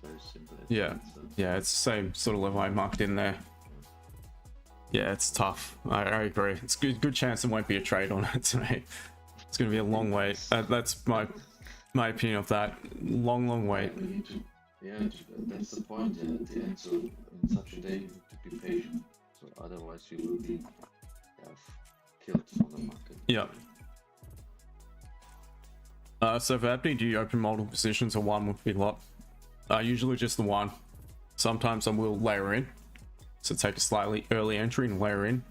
very simple. yeah, yeah, it's the same sort of level I marked in there. Yeah, it's tough. I agree. It's good chance there won't be a trade on it today. It's going to be a long wait. That's my opinion of that. Long wait. Yeah, that's the point at the end. So in such a day, you have to be patient. So otherwise, you will be killed from the market. Yeah. So for Abdi, do you open multiple positions, or one would be a lot? Usually just the one. Sometimes I will layer in, so take a slightly early entry and layer in.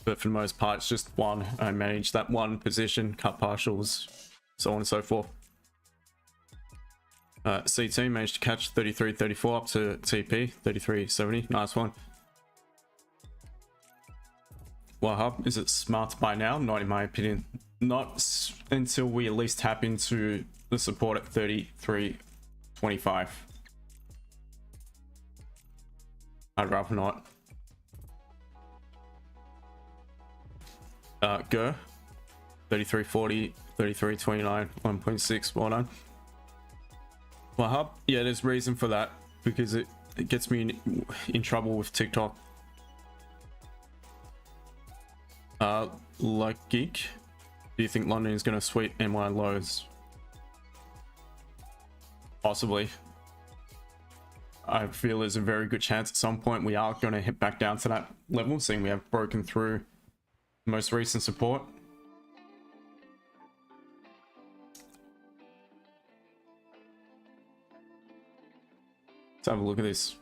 But for the most part, it's just one. I manage that one position, cut partials, so on and so forth. A.C.T managed to catch 33.34 up to TP 33.70. Nice one. Well, Hub, is it smart to buy now? Not in my opinion. Not until we at least tap into the support at 33.25. I'd rather not. Go 33.40, 33.29, 1.6. Well done. Well, Hub, yeah, there's reason for that, because it gets me in trouble with TikTok. Like Geek, do you think London is going to sweep NY lows? Possibly. I feel there's a very good chance at some point we are going to hit back down to that level, seeing we have broken through the most recent support. Let's have a look at this.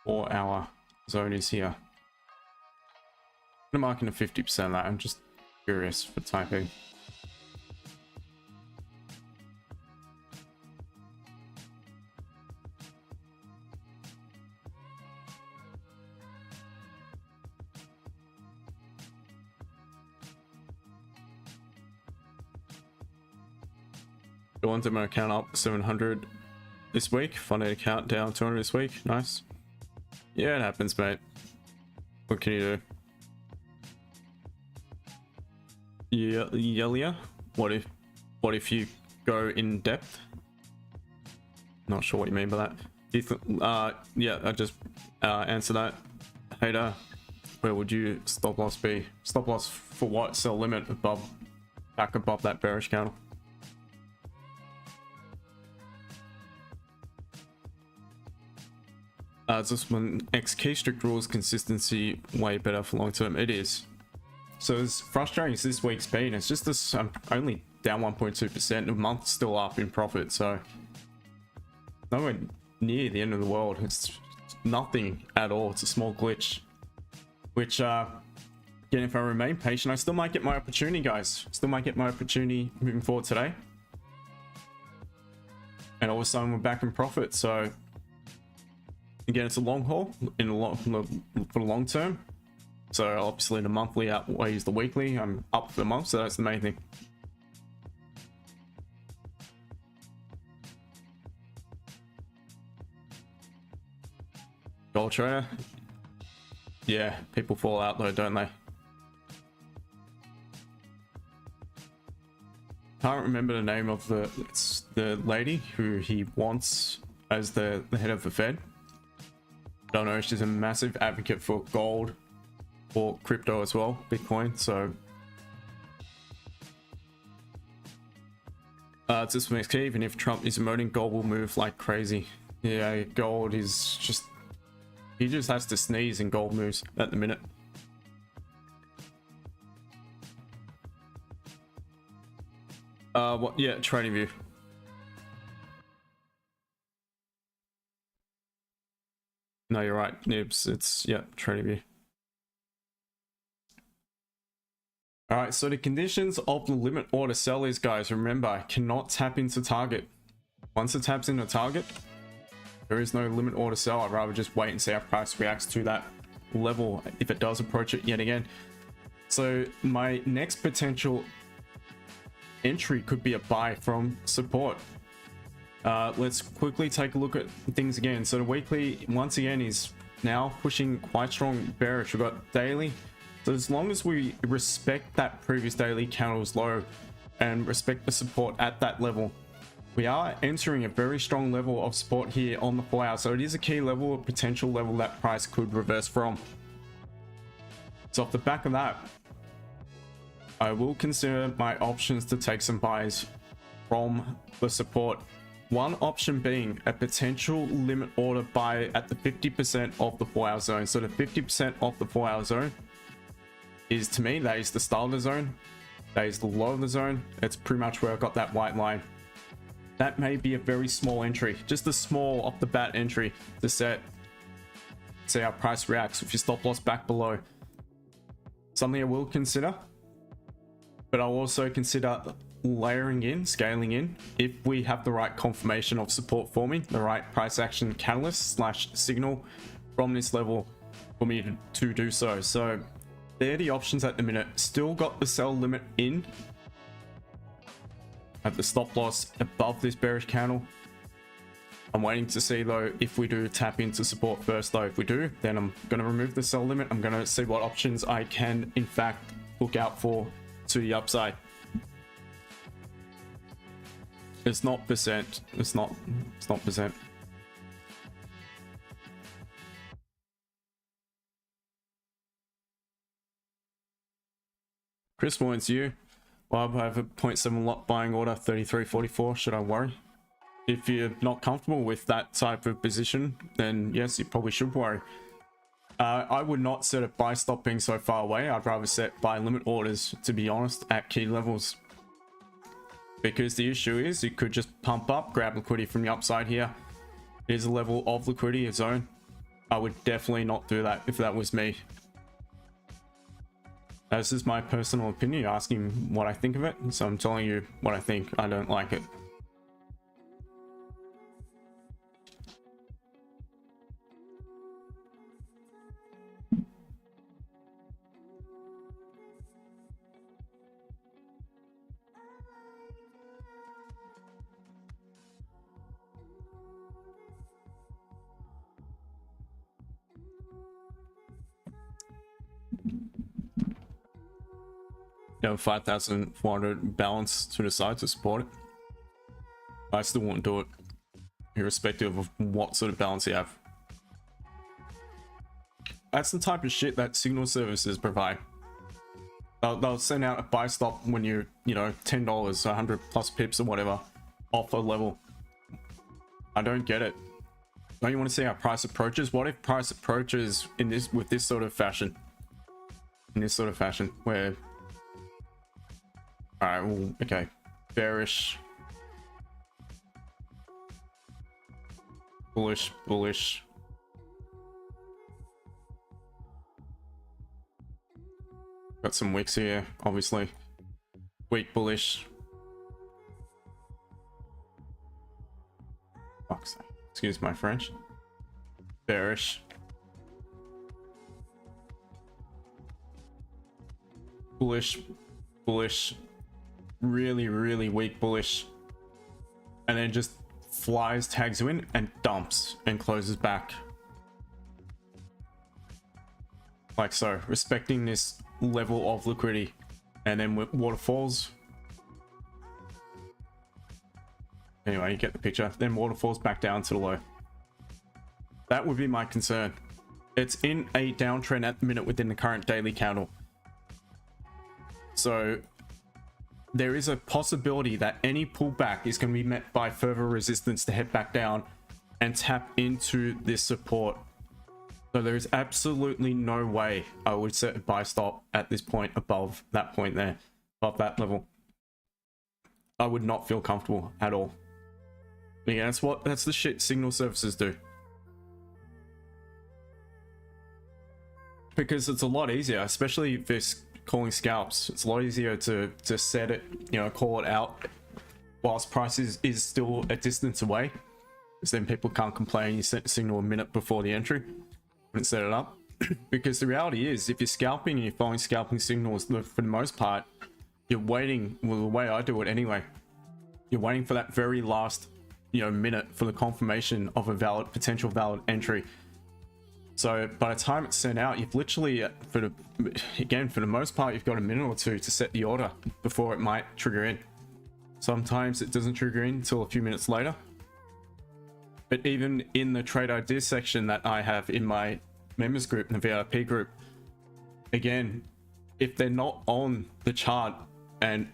4-hour zone is here. I'm marking a 50% of that. I'm just curious for typing. Go my account up 700 this week. Funded account down 200 this week. Nice. Yeah, it happens, mate. What can you do? Yeah, Yelia. What if you go in depth? Not sure what you mean by that. Yeah, I just answer that. Hater, where would you stop loss be? Stop loss for what? Sell limit above, back above that bearish candle. Just when XK strict rules consistency way better for long term. It is. So as frustrating as this week's been, it's just this. I'm only down 1.2%. A month still up in profit. So near the end of the world. It's nothing at all. It's a small glitch, which again, if I remain patient, I still might get my opportunity, guys. Still might get my opportunity moving forward today, and all of a sudden we're back in profit. So again, it's a long haul in for the long term. So obviously the monthly outweighs the weekly. I'm up for the month, so that's the main thing. Gold trader, yeah, people fall out though, don't they? Can't remember the name of the lady who he wants as the head of the Fed. Don't know, she's a massive advocate for gold or crypto as well, Bitcoin. So it's just makes key. Even if Trump is emoting, gold will move like crazy. Yeah, gold is just, he just has to sneeze and gold moves at the minute. What? Yeah, trading view. No, you're right, Nibs. It's, yeah, trading view. All right, so the conditions of the limit order sell is, guys, remember, cannot tap into target. Once it taps into target, there is no limit order sell. I'd rather just wait and see how price reacts to that level if it does approach it yet again. So my next potential entry could be a buy from support. Let's quickly take a look at things again. So the weekly, once again, is now pushing quite strong bearish. We've got daily. So as long as we respect that previous daily candle's low and respect the support at that level, we are entering a very strong level of support here on the 4 hour. So it is a key level, a potential level that price could reverse from. So off the back of that, I will consider my options to take some buys from the support. One option being a potential limit order buy at the 50% of the 4 hour zone. So the 50% of the 4 hour zone is, to me, that is the start of the zone, that is the low of the zone. It's pretty much where I've got that white line. That may be a very small entry, just a small off the bat entry to see how price reacts with your stop loss back below. Something I will consider, but I'll also consider layering in, scaling in, if we have the right confirmation of support forming, the right price action catalyst / signal from this level for me to do so. So they're the options at the minute. Still got the sell limit in at the stop loss above this bearish candle. I'm waiting to see though if we do tap into support first. Though if we do, then I'm going to remove the sell limit. I'm going to see what options I can in fact look out for to the upside. It's not percent. It's not percent. Chris points you. Well, I have a 0.7 lot buying order, 33.44. Should I worry? If you're not comfortable with that type of position, then yes, you probably should worry. I would not set a buy stop being so far away. I'd rather set buy limit orders, to be honest, at key levels. Because the issue is you could just pump up, grab liquidity from the upside here. It is a level of liquidity, a zone. I would definitely not do that if that was me. This is my personal opinion. You're asking what I think of it, so I'm telling you what I think. I don't like it. You know, 5,400 balance to the side to support it. I still won't do it, irrespective of what sort of balance you have. That's the type of shit that signal services provide. They'll send out a buy stop when you're, you know, $10, 100 plus pips or whatever off a level. I don't get it. Don't you want to see how price approaches? What if price approaches in this, with this sort of fashion? In this sort of fashion, where, all right, well, okay, bearish. Bullish, bullish. Got some wicks here, obviously. Weak bullish. Fuck's sake. Excuse my French. Bearish. Bullish, bullish. Really, really weak bullish. And then just flies, tags you in, and dumps and closes back. Like so, respecting this level of liquidity. And then with waterfalls. Anyway, you get the picture. Then waterfalls back down to the low. That would be my concern. It's in a downtrend at the minute within the current daily candle. So there is a possibility that any pullback is going to be met by further resistance to head back down and tap into this support. So there is absolutely no way I would set a buy stop at this point above that point there, above that level. I would not feel comfortable at all. Yeah, that's the shit signal services do. Because it's a lot easier, especially if it's calling scalps. It's a lot easier to set it, you know, call it out whilst price is still a distance away. Because then people can't complain you set the signal a minute before the entry and set it up. Because the reality is, if you're scalping and you're following scalping signals, for the most part, you're waiting, well, the way I do it anyway, you're waiting for that very last, you know, minute for the confirmation of a potential valid entry. So by the time it's sent out, you've literally, for the most part, you've got a minute or two to set the order before it might trigger in. Sometimes it doesn't trigger in until a few minutes later. But even in the trade ideas section that I have in my members group, the VIP group, again, if they're not on the chart and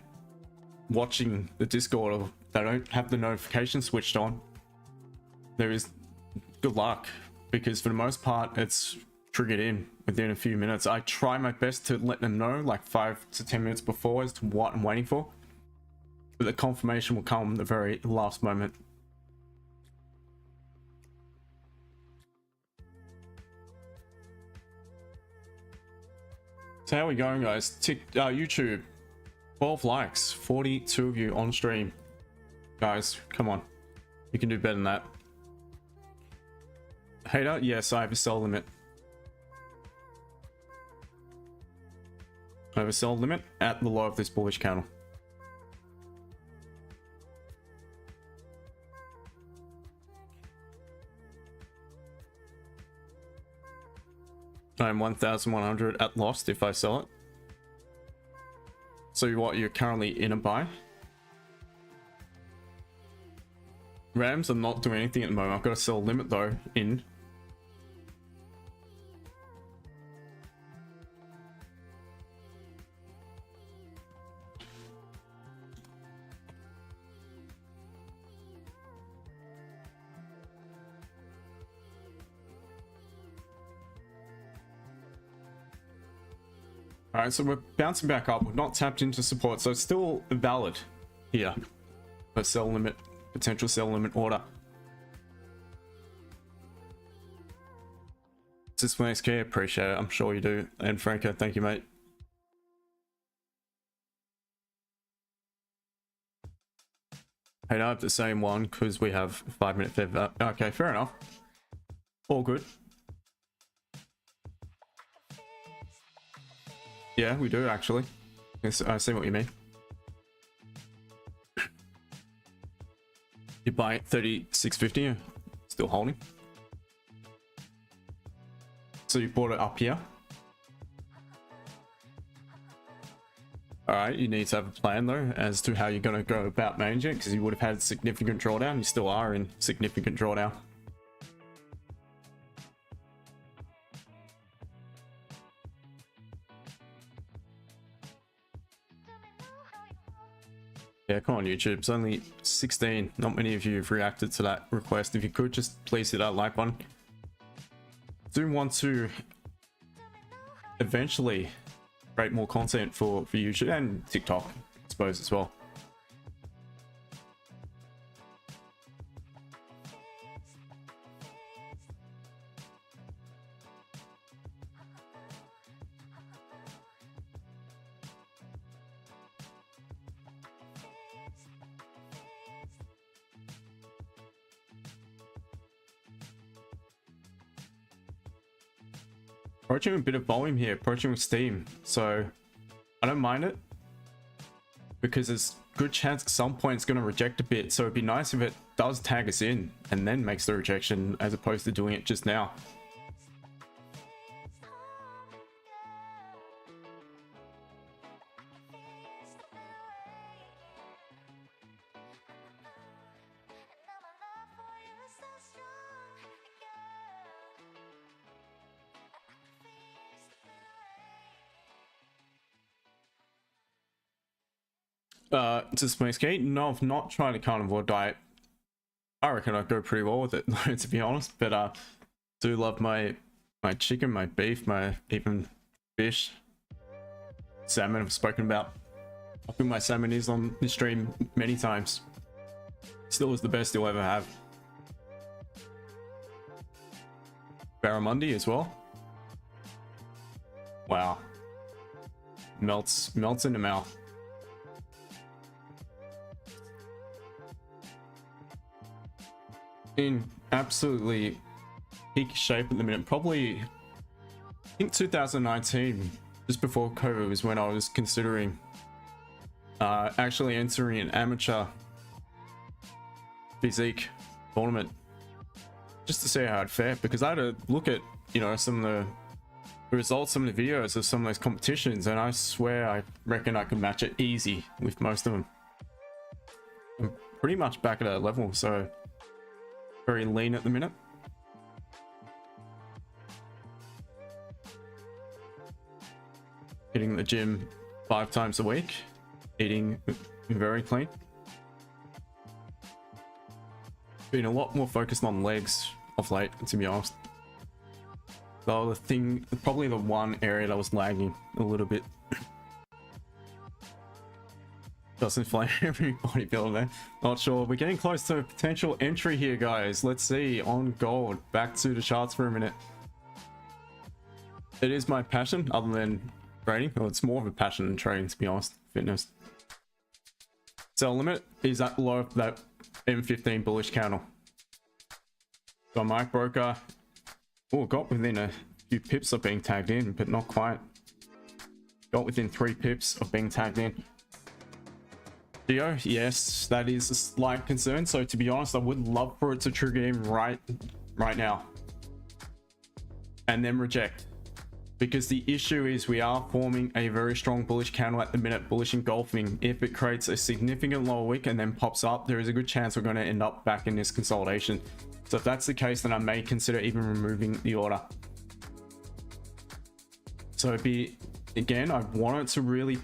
watching the Discord, or they don't have the notification switched on, there is good luck. Because for the most part, it's triggered in within a few minutes. I try my best to let them know like 5 to 10 minutes before as to what I'm waiting for. But the confirmation will come the very last moment. So how are we going, guys? YouTube, 12 likes, 42 of you on stream. Guys, come on. You can do better than that. Hater, yes, I have a sell limit. I have a sell limit at the low of this bullish candle. I'm 1,100 at lost if I sell it. So what, you're currently in a buy? Rams are not doing anything at the moment. I've got a sell limit though in. All right, so we're bouncing back up. We've not tapped into support, so it's still valid here. A sell limit, potential sell limit order. This one XK, appreciate it. I'm sure you do. And Franco, thank you, mate. Hey, I have the same one because we have 5-minute Fed. Okay, fair enough. All good. Yeah, we do actually. Yes, I see what you mean. You buy it 36.50, still holding. So you bought it up here. All right, you need to have a plan though as to how you're going to go about managing it, because you would have had significant drawdown. You still are in significant drawdown. Yeah, come on YouTube, it's only 16. Not many of you have reacted to that request. If you could, just please hit that like button. Do want to eventually create more content for YouTube and TikTok, I suppose, as well. approaching a bit of volume here, approaching with steam. So I don't mind it because there's a good chance at some point it's going to reject a bit. So it'd be nice if it does tag us in and then makes the rejection as opposed to doing it just now. To Space Gate, no, I've not tried a carnivore diet. I reckon I'd go pretty well with it, to be honest. But do love my chicken, my beef, my even fish, salmon. I've spoken about. I think my salmon is on the stream many times. Still is the best you'll ever have. Barramundi as well. Wow, melts in the mouth. In absolutely peak shape at the minute. Probably, I think 2019, just before COVID, was when I was considering actually entering an amateur physique tournament just to see how I'd fare, because I had to look at, you know, some of the results, some of the videos of some of those competitions, and I swear I reckon I could match it easy with most of them. I'm pretty much back at that level, so very lean at the minute. Hitting the gym 5 times a week, eating very clean. Been a lot more focused on legs of late, to be honest. So the thing, probably the one area that was lagging a little bit. Doesn't flame every bodybuilder there. Not sure. We're getting close to a potential entry here, guys. Let's see. On gold. Back to the charts for a minute. It is my passion, other than training. Well, it's more of a passion than training, to be honest. Fitness. Sell limit is at low of that M15 bullish candle. So Mike Broker. Oh, got within a few pips of being tagged in, but not quite. Got within 3 pips of being tagged in. Yes, that is a slight concern. So to be honest, I would love for it to trigger in right now and then reject, because the issue is we are forming a very strong bullish candle at the minute, bullish engulfing. If it creates a significant lower wick and then pops up, there is a good chance we're going to end up back in this consolidation. So if that's the case, then I may consider even removing the order. So it'd be, again, I want it to really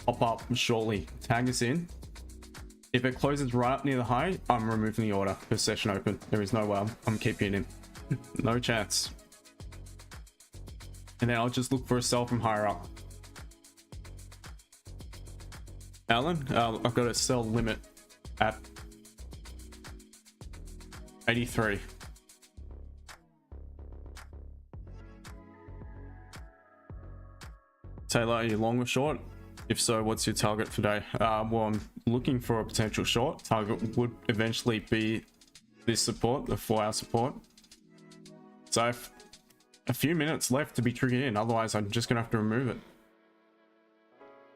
pop up shortly, tag us in. If it closes right up near the high, I'm removing the order for session open. There is no way I'm keeping it in. No chance. And then I'll just look for a sell from higher up. Alan, I've got a sell limit at 83. Taylor, are you long or short? If so, what's your target today? Well, I'm looking for a potential short. Target would eventually be this support, the 4-hour support. So I have a few minutes left to be triggered in. Otherwise, I'm just gonna have to remove it.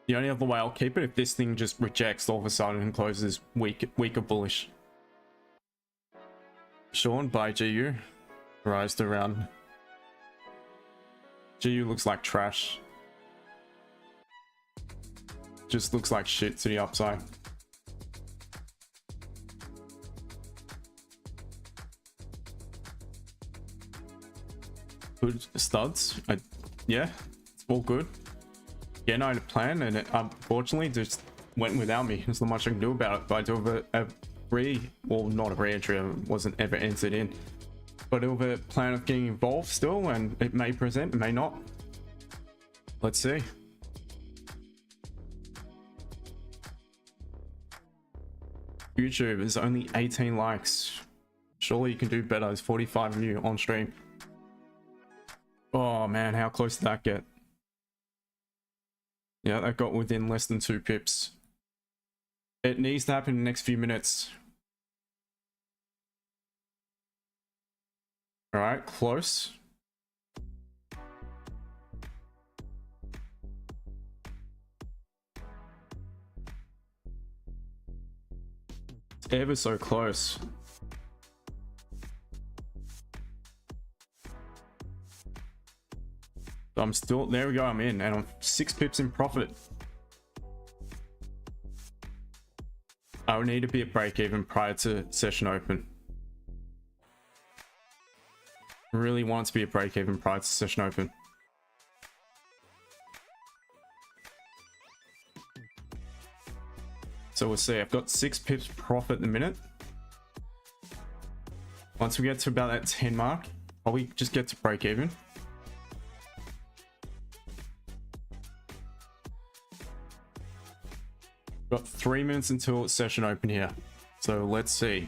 The only other way I'll keep it if this thing just rejects all of a sudden and closes weaker bullish. Sean by GU. Rise to around. GU looks like trash. Just looks like shit to the upside. Good studs. Yeah, it's all good. Again, I had a plan, and it unfortunately just went without me. There's not much I can do about it. But I do have well, not a re-entry. I wasn't ever entered in. But I have a plan of getting involved still, and it may present, it may not. Let's see. YouTube is only 18 likes. Surely you can do better. There's 45 of you on stream. Oh man, how close did that get? Yeah, that got within less than 2 pips. It needs to happen in the next few minutes. All right, close. ever so close. I'm still, there we go, I'm in, and I'm 6 pips in profit. I would need to be at break even prior to session open. Really want to be at break even prior to session open. So we'll see. I've got 6 pips profit in a minute. Once we get to about that 10 mark, probably just get to break even. Got 3 minutes until session open here. So let's see.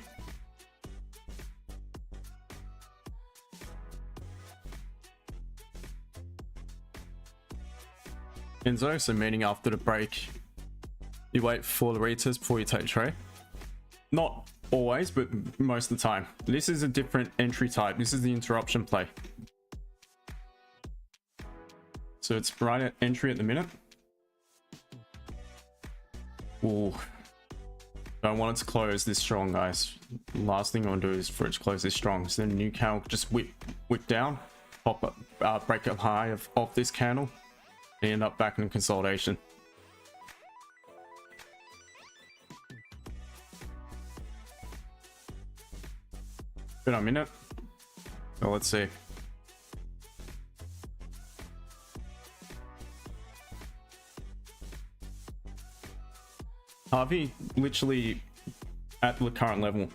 Enzo, so meaning after the break, you wait for the retest before you take trade. Not always, but most of the time. This is a different entry type. This is the interruption play. So it's right at entry at the minute. Ooh. Don't want it to close this strong, guys. Last thing I want to do is for it to close this strong. So then the new candle just whip down, pop up, break up high of this candle, and end up back in consolidation. Been a minute. So let's see. Harvey literally at the current level.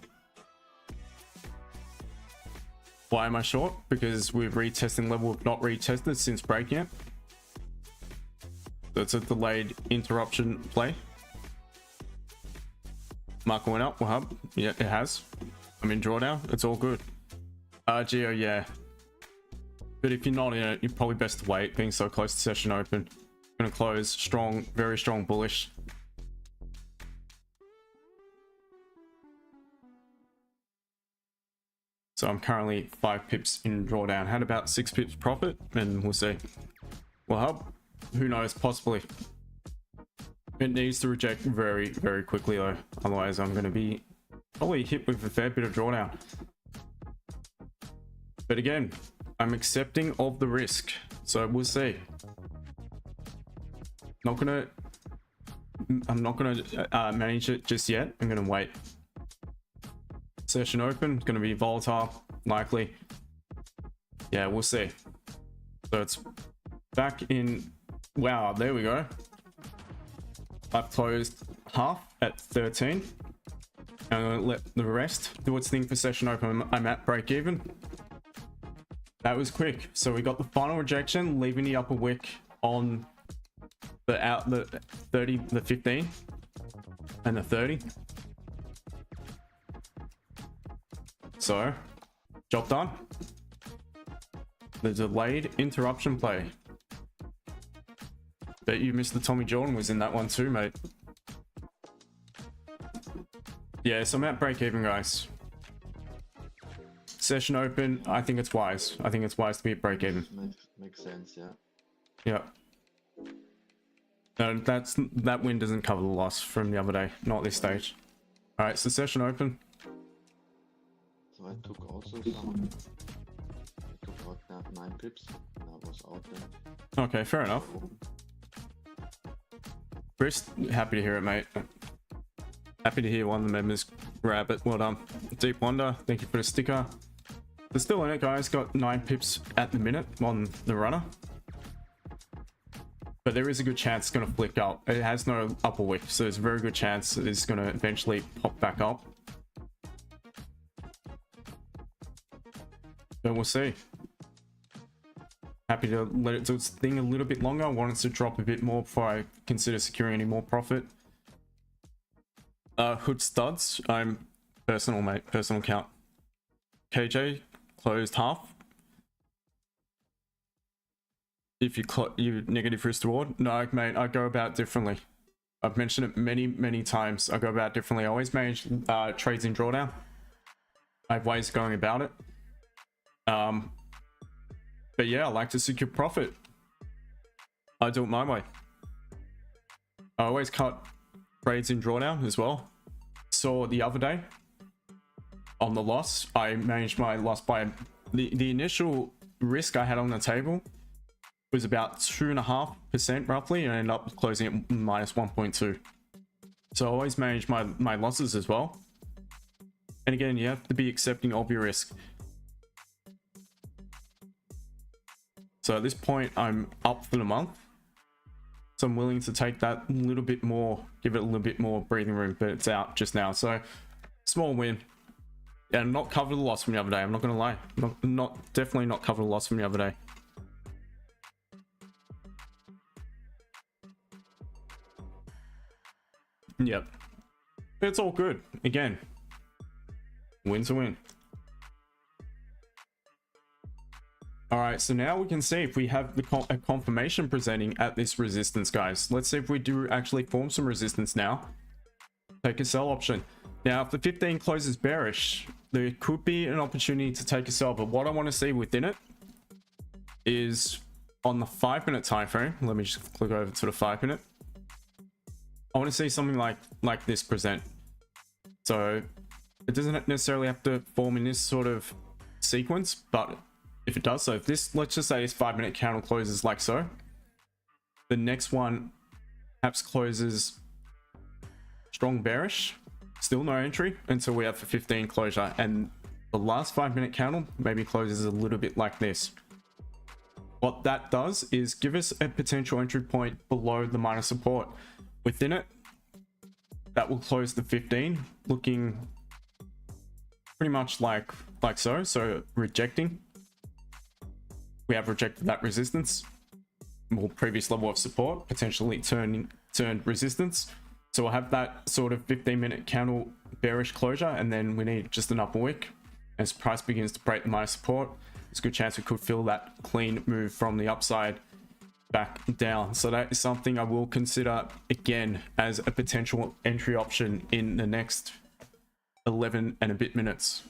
Why am I short? Because we're retesting level we've not retested since breaking it. So it's a delayed interruption play. Market went up. Well, yeah, it has. I'm in drawdown. It's all good. Geo, yeah. But if you're not in it, you're probably best to wait, being so close to session open. Gonna close strong, very strong bullish. So I'm currently 5 pips in drawdown. Had about 6 pips profit, and we'll see. Well, hub, who knows? Possibly. It needs to reject very, very quickly though. Otherwise, I'm going to be probably hit with a fair bit of drawdown. But again, I'm accepting of the risk, so we'll see. I'm not gonna manage it just yet. I'm gonna wait. Session open, going to be volatile, likely. Yeah, we'll see. So it's back in. Wow, there we go. I've closed half at 13. I'm going to let the rest do its thing for session open. I'm at break even. That was quick. So we got the final rejection, leaving the upper wick on the 30, the 15, and the 30. So, job done. The delayed interruption play. Bet you Mr. Tommy Jordan was in that one too, mate. Yeah, so I'm at break even, guys. Session open, I think it's wise. I think it's wise to be at break even. Makes sense, yeah. Yeah. No, that win doesn't cover the loss from the other day. Not this stage. Alright, so session open. So I took also some. I took out 9 pips. And I was out there. Okay, fair enough. Chris, happy to hear it, mate. Happy to hear one of the members grab it. Well done. Deep Wonder, thank you for the sticker. They're still in it, guys. Got 9 pips at the minute on the runner. But there is a good chance it's going to flick up. It has no upper wick, so there's a very good chance it's going to eventually pop back up. But we'll see. Happy to let it do its thing a little bit longer. I want it to drop a bit more before I consider securing any more profit. Hood studs. I'm personal, mate. Personal count. KJ closed half. If you negative risk reward, no, mate. I go about differently. I've mentioned it many times. I go about differently. I always manage trades in drawdown. I have ways of going about it. But yeah, I like to secure profit. I do it my way. I always cut trades in drawdown as well. saw the other day on the loss, I managed my loss by the initial risk I had on the table was about 2.5% roughly, and I ended up closing at minus 1.2. So I always manage my losses as well. And again, you have to be accepting of your risk. So at this point, I'm up for the month. So I'm willing to take that little bit more, give it a little bit more breathing room, but it's out just now. So small win. And not cover the loss from the other day. I'm not going to lie. Definitely not cover the loss from the other day. Yep. But it's all good. Again, win to win. All right, so now we can see if we have a confirmation presenting at this resistance, guys. Let's see if we do actually form some resistance now. Take a sell option. Now, if the 15 closes bearish, there could be an opportunity to take a sell, but what I want to see within it is on the 5-minute time frame. Let me just click over to the 5-minute. I want to see something like this present. So it doesn't necessarily have to form in this sort of sequence, but if it does, so if this, let's just say this 5-minute candle closes like so, the next one perhaps closes strong bearish, still no entry until we have the 15 closure, and the last 5-minute candle maybe closes a little bit like this. What that does is give us a potential entry point below the minor support. Within it, that will close the 15, looking pretty much like so rejecting. We have rejected that resistance, more previous level of support, potentially turned resistance. So we'll have that sort of 15-minute candle bearish closure, and then we need just an upper wick. As price begins to break the minor support, there's a good chance we could fill that clean move from the upside back down. So that is something I will consider again as a potential entry option in the next 11 and a bit minutes.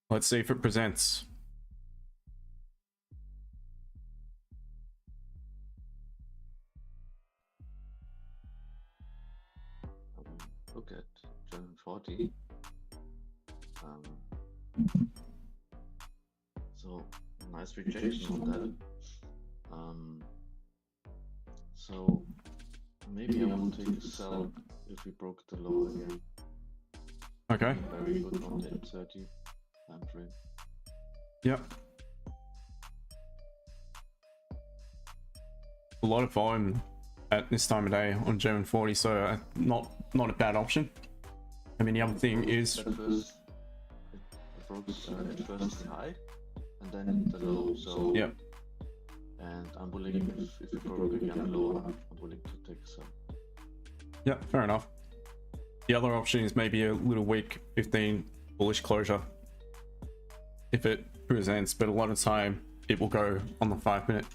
Let's see if it presents. Look at DE40. So nice rejection on that. So maybe I will take a sell if we broke the low again. Okay. Very good on the 30 time frame. Yep. A lot of volume at this time of day on DE40, so not a bad option. I mean, the other thing is it broke at first the high and then the low. So yep. And I'm willing, if it broke again lower, I'm willing to take a sell. Yeah, fair enough. The other option is maybe a little weak 15 bullish closure if it presents, but a lot of time it will go on the 5-minute.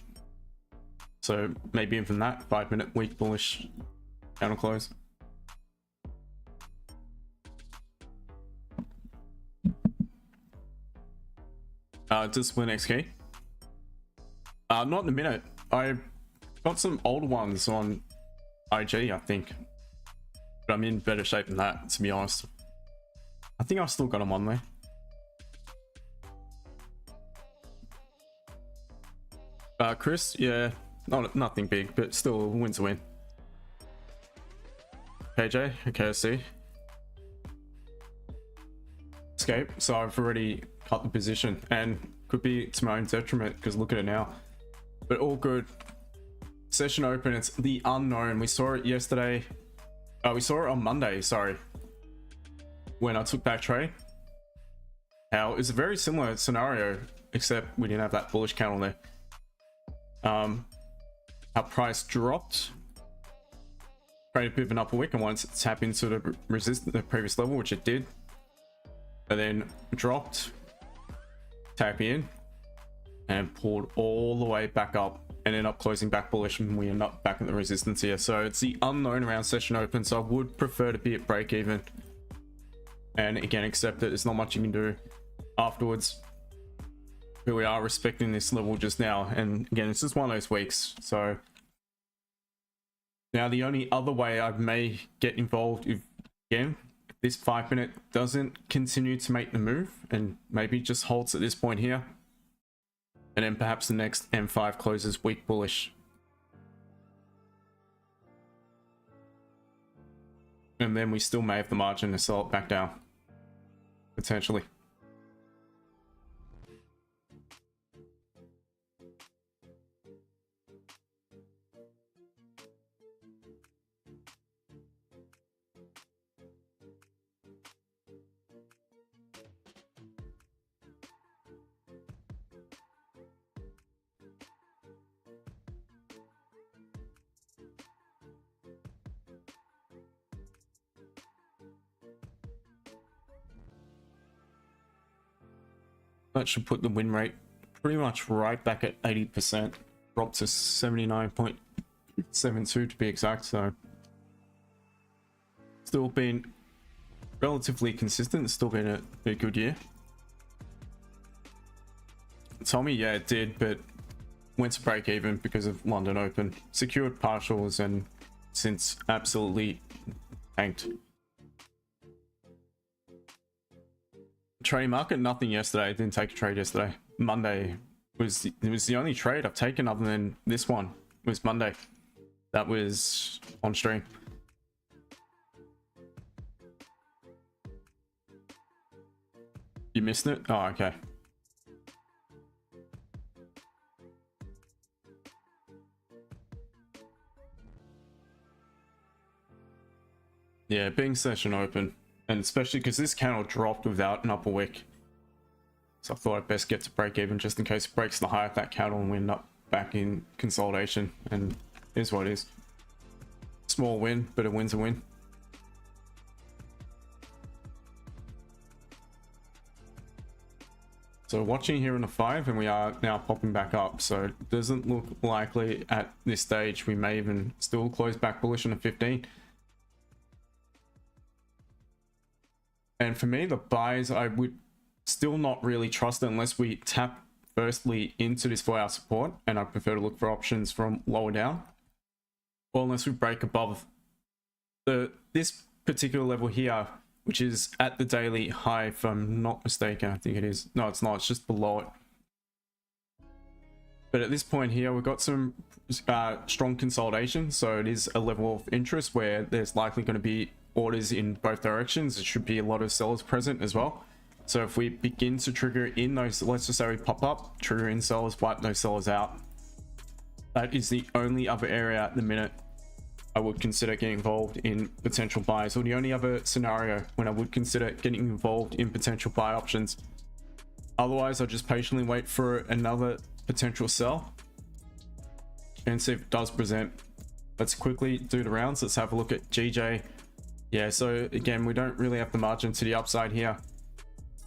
So maybe even that 5-minute weak bullish candle close. Discipline XK. Not in a minute. I got some old ones on IG, I think, but I'm in better shape than that, to be honest. I think I've still got them on there. Chris, yeah, nothing big, but still a win to win. KJ, okay, I see. Escape, so I've already cut the position, and could be to my own detriment because look at it now. But all good. Session open, it's the unknown. We saw it yesterday. We saw it on Monday, sorry, when I took that trade. How it's a very similar scenario, except we didn't have that bullish candle there. Our price dropped, created a bit of an upper wick, and once it tapped into the previous level, which it did, and then dropped, tap in, and pulled all the way back up and ended up closing back bullish, and we end up back at the resistance here. So it's the unknown around session open, so I would prefer to be at break even, and again accept that there's not much you can do afterwards. But we are respecting this level just now, and again it's just one of those weeks. So now the only other way I may get involved Again, if this 5-minute doesn't continue to make the move and maybe just halts at this point here, and then perhaps the next M5 closes weak bullish. And then we still may have the margin to sell it back down, potentially. That should put the win rate pretty much right back at 80%. Dropped to 79.72 to be exact, so still been relatively consistent. It's still been a good year. Tommy, yeah, it did, but went to break even because of London Open. Secured partials and since absolutely tanked. Trade market, nothing yesterday. Didn't take a trade yesterday. Monday was the only trade I've taken other than this one. Was Monday. That was on stream. You missed it? Oh, okay. Yeah, being session open. And especially because this candle dropped without an upper wick. So I thought I'd best get to break even just in case it breaks the high of that candle and we end up back in consolidation. And here's what it is. Small win, but a win's a win. So watching here in the 5 and we are now popping back up. So it doesn't look likely at this stage. We may even still close back bullish on a 15. And for me, the buys, I would still not really trust unless we tap firstly into this 4-hour support, and I prefer to look for options from lower down, or unless we break above this particular level here, which is at the daily high, if I'm not mistaken. I think it is. No, it's not. It's just below it. But at this point here, we've got some strong consolidation, so it is a level of interest where there's likely going to be orders in both directions. There should be a lot of sellers present as well. So if we begin to trigger in those, let's just say we pop up, trigger in sellers, wipe those sellers out. That is the only other area at the minute I would consider getting involved in potential buys, or the only other scenario when I would consider getting involved in potential buy options. Otherwise, I'll just patiently wait for another potential sell and see if it does present. Let's quickly do the rounds. Let's have a look at GJ. Yeah, so again, we don't really have the margin to the upside here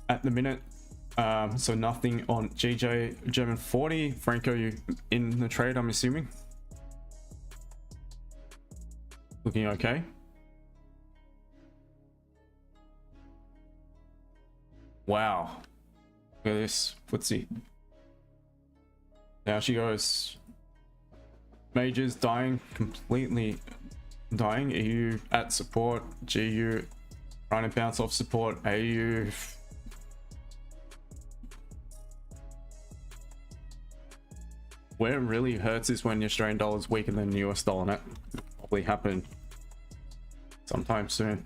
at the minute. So nothing on GJ. German 40. Franco, you in the trade, I'm assuming? Looking okay. Wow. Look at this. Footsie. Now she goes. Majors dying, completely dying. EU at support. GU trying to bounce off support. AU. Where it really hurts is when the Australian dollar is weaker than the US dollar, and that will probably happen sometime soon.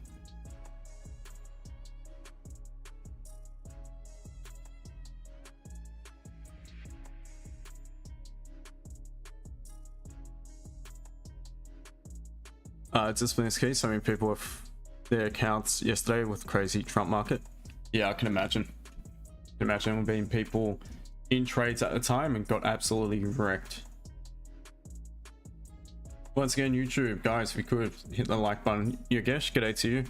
Just for this case, I mean, people with their accounts yesterday with crazy Trump market. Yeah, I can imagine. Imagine being people in trades at the time and got absolutely wrecked. Once again, YouTube guys, if you could hit the like button. Yogesh, g'day to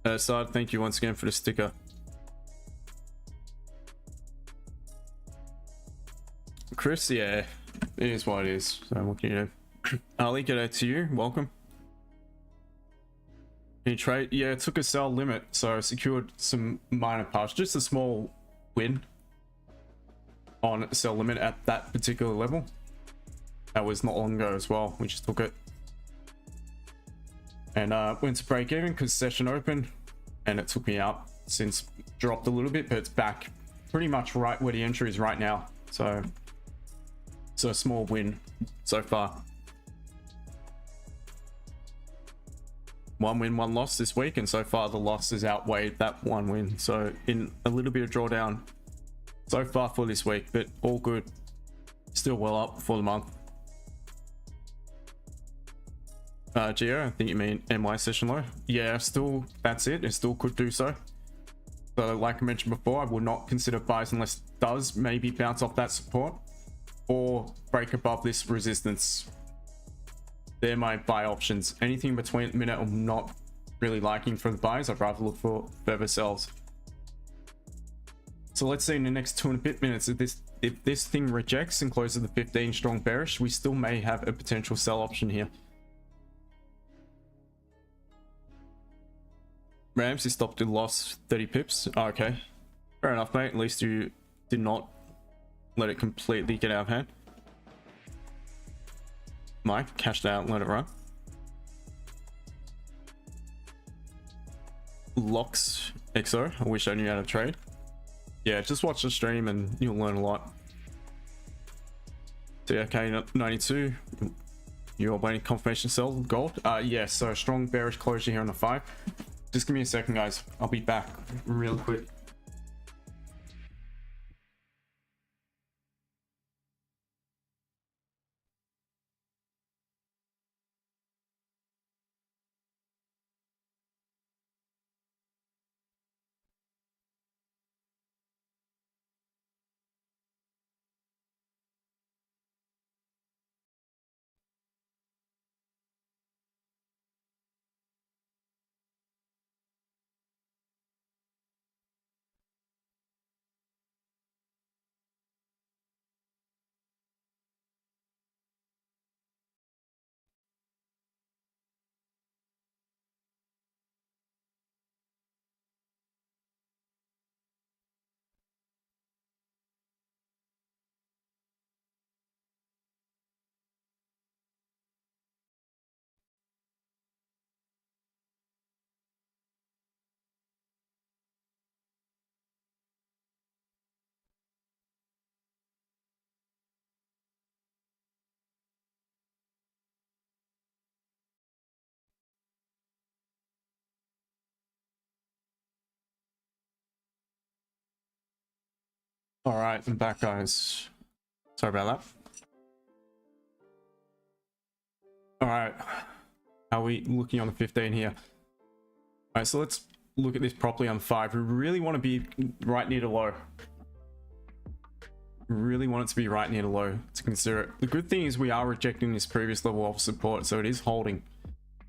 you. Sard, thank you once again for the sticker. Chris, yeah, it is what it is. So what can you do? Ali, g'day to you. Welcome. Any trade? Yeah, it took a sell limit, so I secured some minor parts, just a small win on a sell limit at that particular level. That was not long ago as well. We just took it. And went to break even because session open, and it took me out. Since dropped a little bit, but it's back pretty much right where the entry is right now. So it's a small win so far. 1 win, 1 loss this week, and so far the losses outweighed that 1 win. So in a little bit of drawdown so far for this week, but all good. Still well up for the month. Geo, I think you mean MY session low. Yeah, still, that's it. It still could do so. So like I mentioned before, I would not consider buys unless it does maybe bounce off that support or break above this resistance. They're my buy options. Anything between a minute I'm not really liking for the buys. I'd rather look for further sells. So let's see in the next 2 and a bit minutes, if this thing rejects and closes the 15 strong bearish, we still may have a potential sell option here. Rams, you stopped and lost 30 pips. Oh, okay, fair enough, mate. At least you did not let it completely get out of hand. Mike, cashed out and let it run. Locks XO, I wish I knew how to trade. Yeah, just watch the stream and you'll learn a lot. TRK 92, you're waiting confirmation sell gold. Yeah, so strong bearish closure here on the 5. Just give me a second, guys. I'll be back real quick. All right, I'm back, guys. Sorry about that. All right, how are we looking on the 15 here? All right, so let's look at this properly on 5. We really want to be right near the low. Really want it to be right near the low to consider it. The good thing is we are rejecting this previous level of support, so it is holding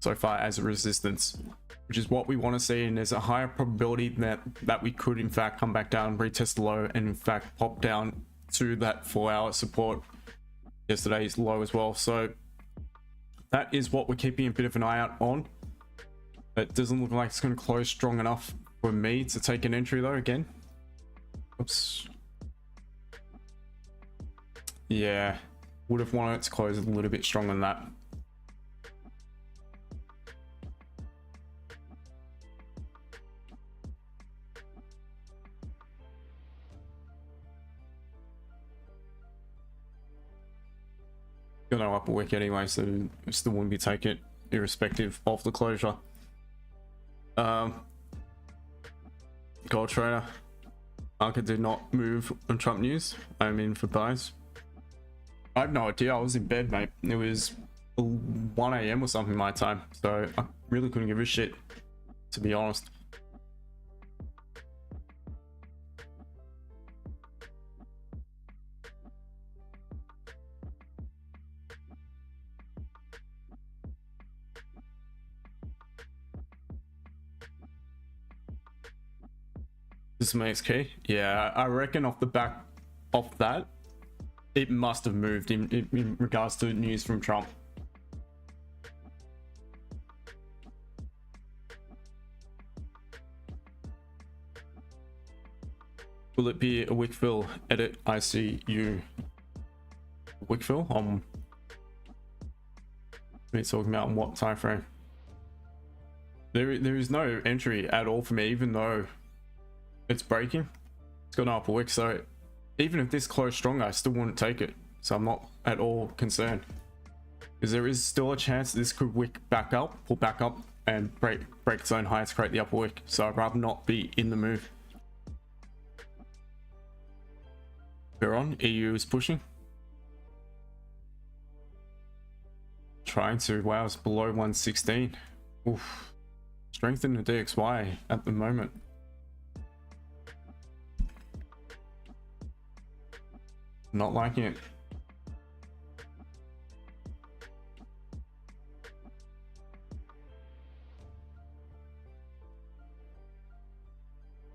so far as a resistance, which is what we want to see. And there's a higher probability that we could in fact come back down, retest the low, and in fact pop down to that 4-hour support, yesterday's low as well. So that is what we're keeping a bit of an eye out on. It doesn't look like it's going to close strong enough for me to take an entry though. Again, oops, yeah, would have wanted it to close a little bit stronger than that. Got no upper wick anyway, so I still wouldn't be taking it irrespective of the closure. Gold trader, market did not move on Trump news. I'm in for buys. I have no idea. I was in bed, mate. It was 1 a.m. or something my time, so I really couldn't give a shit, to be honest. This makes key. Yeah, I reckon off the back of that, it must have moved in regards to news from Trump. Will it be a wick fill? Edit ICU. Wick fill? We're talking about on what time frame? There is no entry at all for me, even though it's breaking. It's got an upper wick, so even if this closed stronger, I still wouldn't take it. So I'm not at all concerned, because there is still a chance this could wick back up, pull back up, and break its own high to create the upper wick. So I'd rather not be in the move. We're on. EU is pushing. Trying to. Wow, it's below 116. Oof. Strength in the DXY at the moment. Not liking it.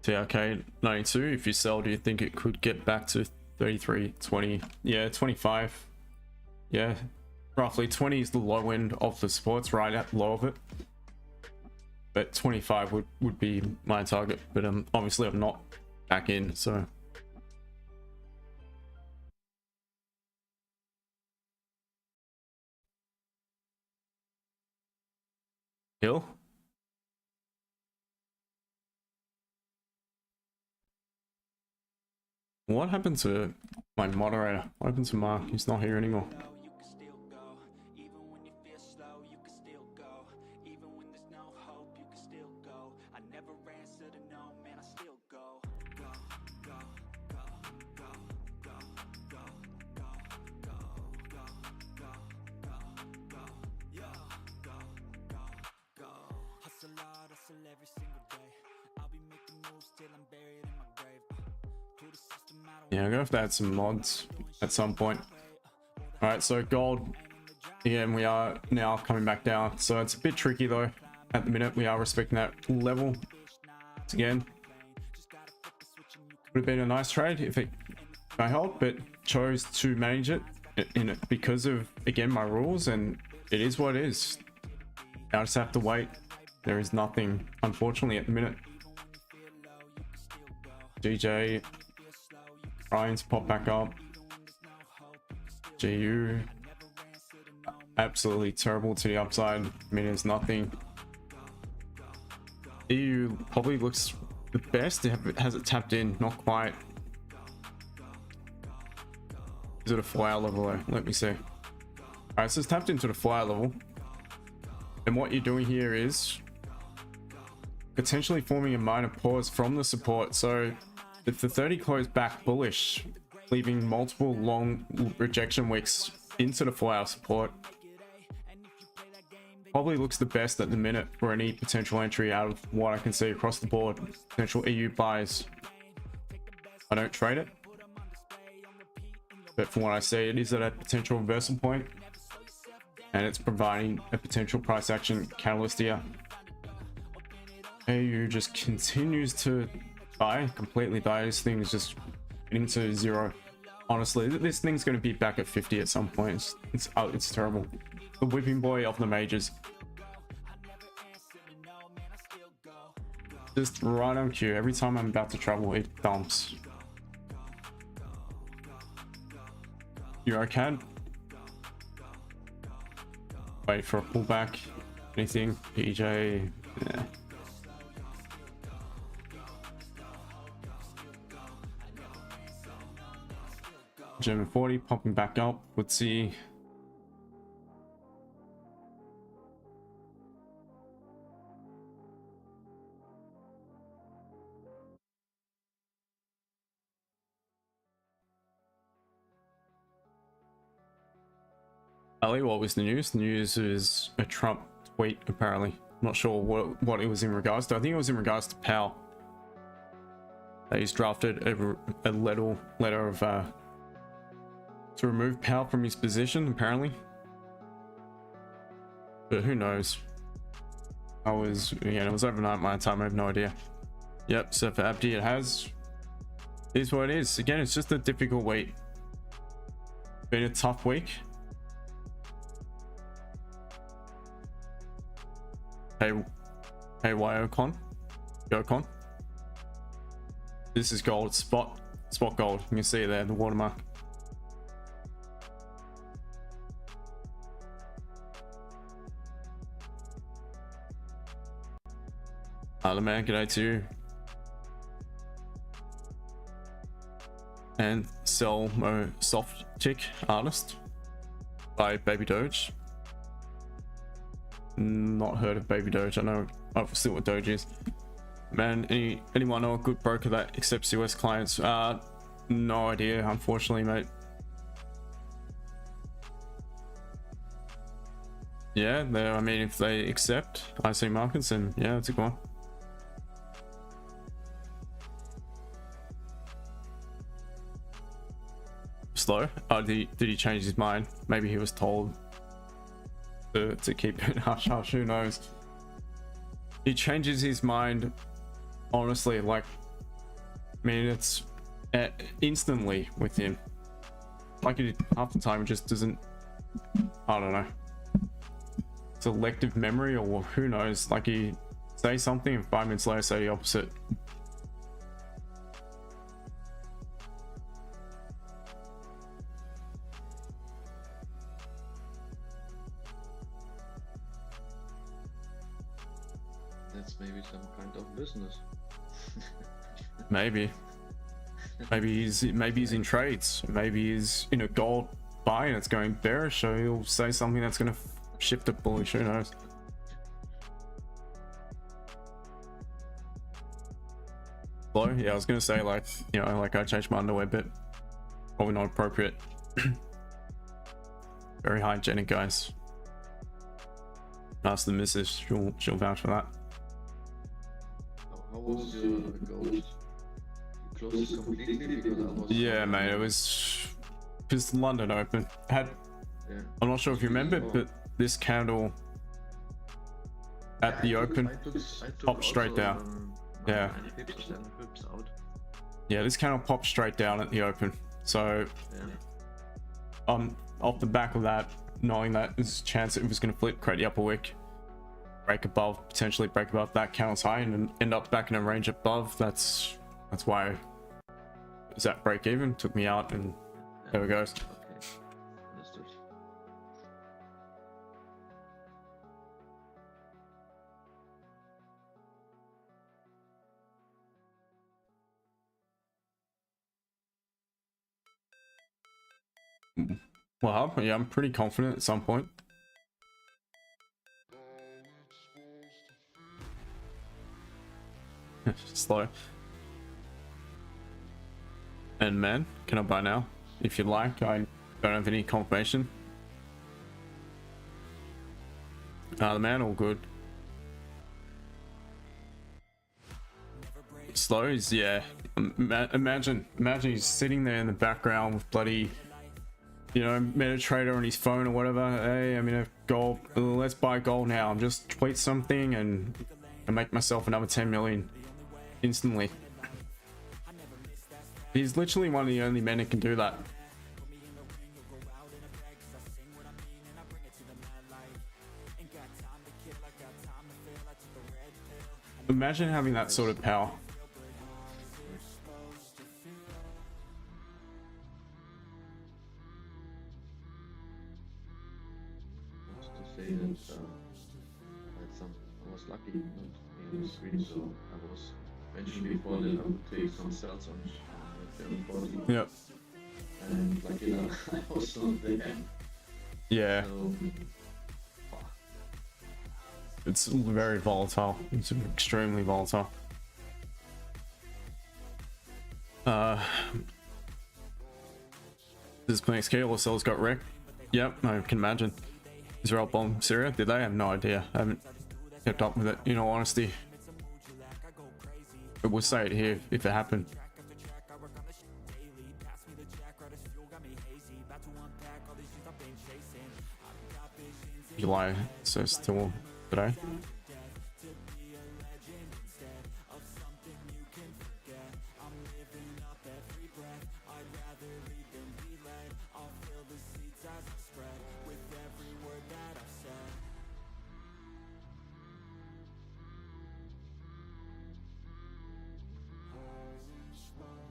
TRK 92. If you sell, do you think it could get back to 33, 20? Yeah, 25. Yeah, roughly 20 is the low end of the supports, right at the low of it. But 25 would be my target. But obviously I'm not back in, so. Hill? What happened to my moderator? What happened to Mark? He's not here anymore. Yeah, I'm gonna have to add some mods at some point. Alright, so gold, again, we are now coming back down. So it's a bit tricky though. At the minute, we are respecting that level. Once again, would have been a nice trade if it I held, but chose to manage it in it because of, again, my rules, and it is what it is. I just have to wait. There is nothing, unfortunately, at the minute. DJ trying to pop back up. GU absolutely terrible to the upside. I mean, there's nothing. EU probably looks the best. Has it tapped in? Not quite. Is it a 4-hour level though? Let me see. Alright, so it's tapped into the 4-hour level. And what you're doing here is potentially forming a minor pause from the support. So if the 30 closed back bullish, leaving multiple long rejection wicks into the 4-hour support, probably looks the best at the minute for any potential entry out of what I can see across the board. Potential EU buys. I don't trade it, but from what I see, it is at a potential reversal point, and it's providing a potential price action catalyst here. AU just continues to die, completely die. This thing is just getting to zero. Honestly, this thing's going to be back at 50 at some point. It's terrible. The whipping boy of the majors. Just right on cue. Every time I'm about to travel, it dumps. Eurocad. Wait for a pullback. Anything? PJ. Yeah. German 40 popping back up. Let's see. Ali, what was the news? The news is a Trump tweet, apparently. Not sure what it was in regards to. I think it was in regards to Powell. He's drafted a letter of to remove Powell from his position, apparently. But who knows? It was overnight my time, I have no idea. Yep, so for Abdi it has. It is what it is. Again, it's just a difficult week. Been a tough week. Hey, Yocon. This is gold, spot gold. You can see it there, the watermark. Hello man, g'day to you. And Selmo Soft Chick Artist by Baby Doge. Not heard of Baby Doge. I know obviously what Doge is. Man, anyone know a good broker that accepts US clients? No idea, unfortunately, mate. Yeah, I mean, if they accept IC markets, then yeah, that's a good one. Slow. Oh, did he change his mind? Maybe he was told to keep it hush hush. Who knows? He changes his mind. Honestly, like, I mean, it's instantly with him. Like, half the time, it just doesn't. I don't know. Selective memory, or who knows? Like, he say something and 5 minutes later say the opposite. That's maybe some kind of business. Maybe he's in trades. Maybe he's in a gold buy and it's going bearish, so he'll say something that's going to shift it bullish. Who knows? Hello? Yeah, I was going to say, like, you know, like I changed my underwear, but probably not appropriate. Very hygienic, guys. Ask the missus, she'll vouch for that. How was your gold? You closed it completely because I was. Yeah, mate, it was just London Open. Yeah. I'm not sure if you remember, but this candle at the open popped straight down. Yeah. Yeah, this candle popped straight down at the open. So, off the back of that, knowing that there's a chance it was going to flip, create the upper wick, potentially break above that candle's high, and end up back in a range above. That's why it was at break even, took me out, and there we go. Okay, understood. Well, yeah, I'm pretty confident at some point. Slow. And man, can I buy now? If you like, I don't have any confirmation. The man, all good. Slow is, yeah. Imagine he's sitting there in the background with bloody, you know, MetaTrader on his phone or whatever. Hey, I'm in a gold. Let's buy gold now. I'm just tweet something and make myself another 10 million instantly. He's literally one of the only men who can do that. Imagine having that sort of power. Say that I was lucky not in the screen, so I was eventually before that I would take some cells on DE40. Yep. And lucky enough, I was not there. Yeah. So, It's very volatile. It's extremely volatile. This playing scale or cells got wrecked. Yep, I can imagine. Israel bombed Syria? Did they? I have no idea. I haven't kept up with it, in all honesty. But we'll say it here if it happened. July, so still today.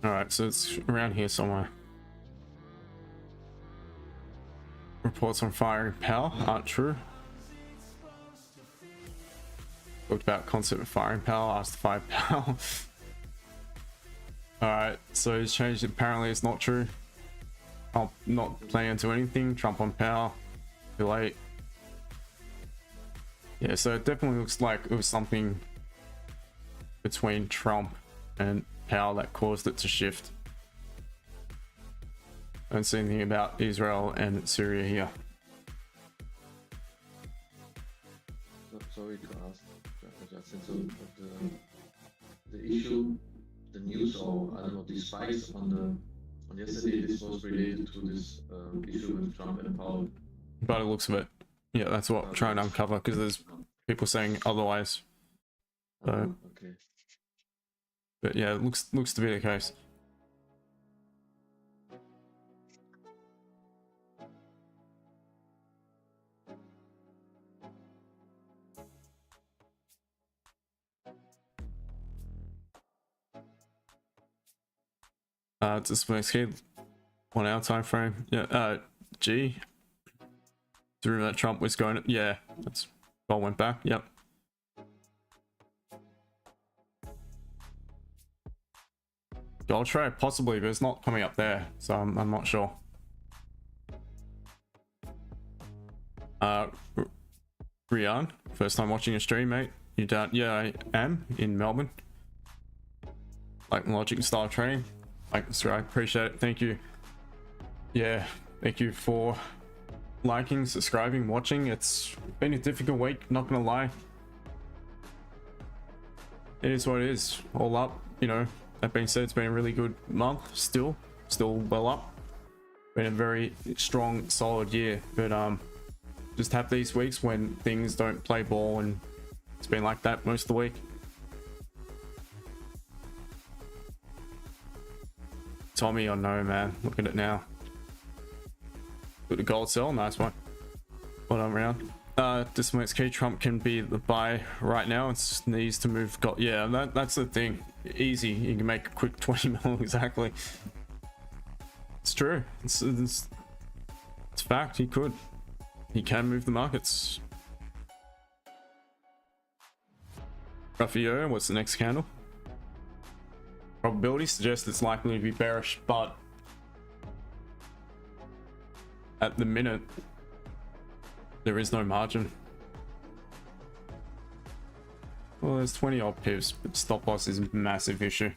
Alright, so it's around here somewhere. Reports on firing power aren't true. Talked about concept of firing power, asked 5 power. Alright, so he's changed. Apparently it's not true. I'm not planning to do anything. Trump on power. Too late. Yeah, so it definitely looks like it was something between Trump and power that caused it to shift. I don't see anything about Israel and Syria here. Sorry to ask, Justin, so the issue, the news, or I don't know, the spikes on yesterday, this was related to this issue with Trump and Powell. By the looks of it, yeah, that's what I'm trying to uncover, because there's people saying otherwise. So, okay. but yeah, it looks to be the case. Display escape 1 hour time frame. Yeah, G. Through that Trump was going. Yeah, that's gold went back. Yep. Gold trade possibly, but it's not coming up there, so I'm not sure. Rian, first time watching a stream, mate. You don't? Yeah, I am in Melbourne. Like logic style trading. Like, sorry, I appreciate it. Thank you. Yeah, thank you for liking, subscribing, watching. It's been a difficult week, not gonna lie. It is what it is. All up, you know. That being said, it's been a really good month. Still well up. Been a very strong, solid year. But just have these weeks when things don't play ball, and it's been like that most of the week. Tommy, I know, man. Look at it now. Got a gold sell, nice one. Well done, round. Discipline key. Trump can be the buy right now. It needs to move. Yeah, that's the thing. Easy. You can make a quick 20 mil exactly. It's true. It's fact. He could. He can move the markets. Raffio, what's the next candle? Probability suggests it's likely to be bearish, but at the minute there is no margin. Well, there's 20 odd pips, but stop loss is a massive issue.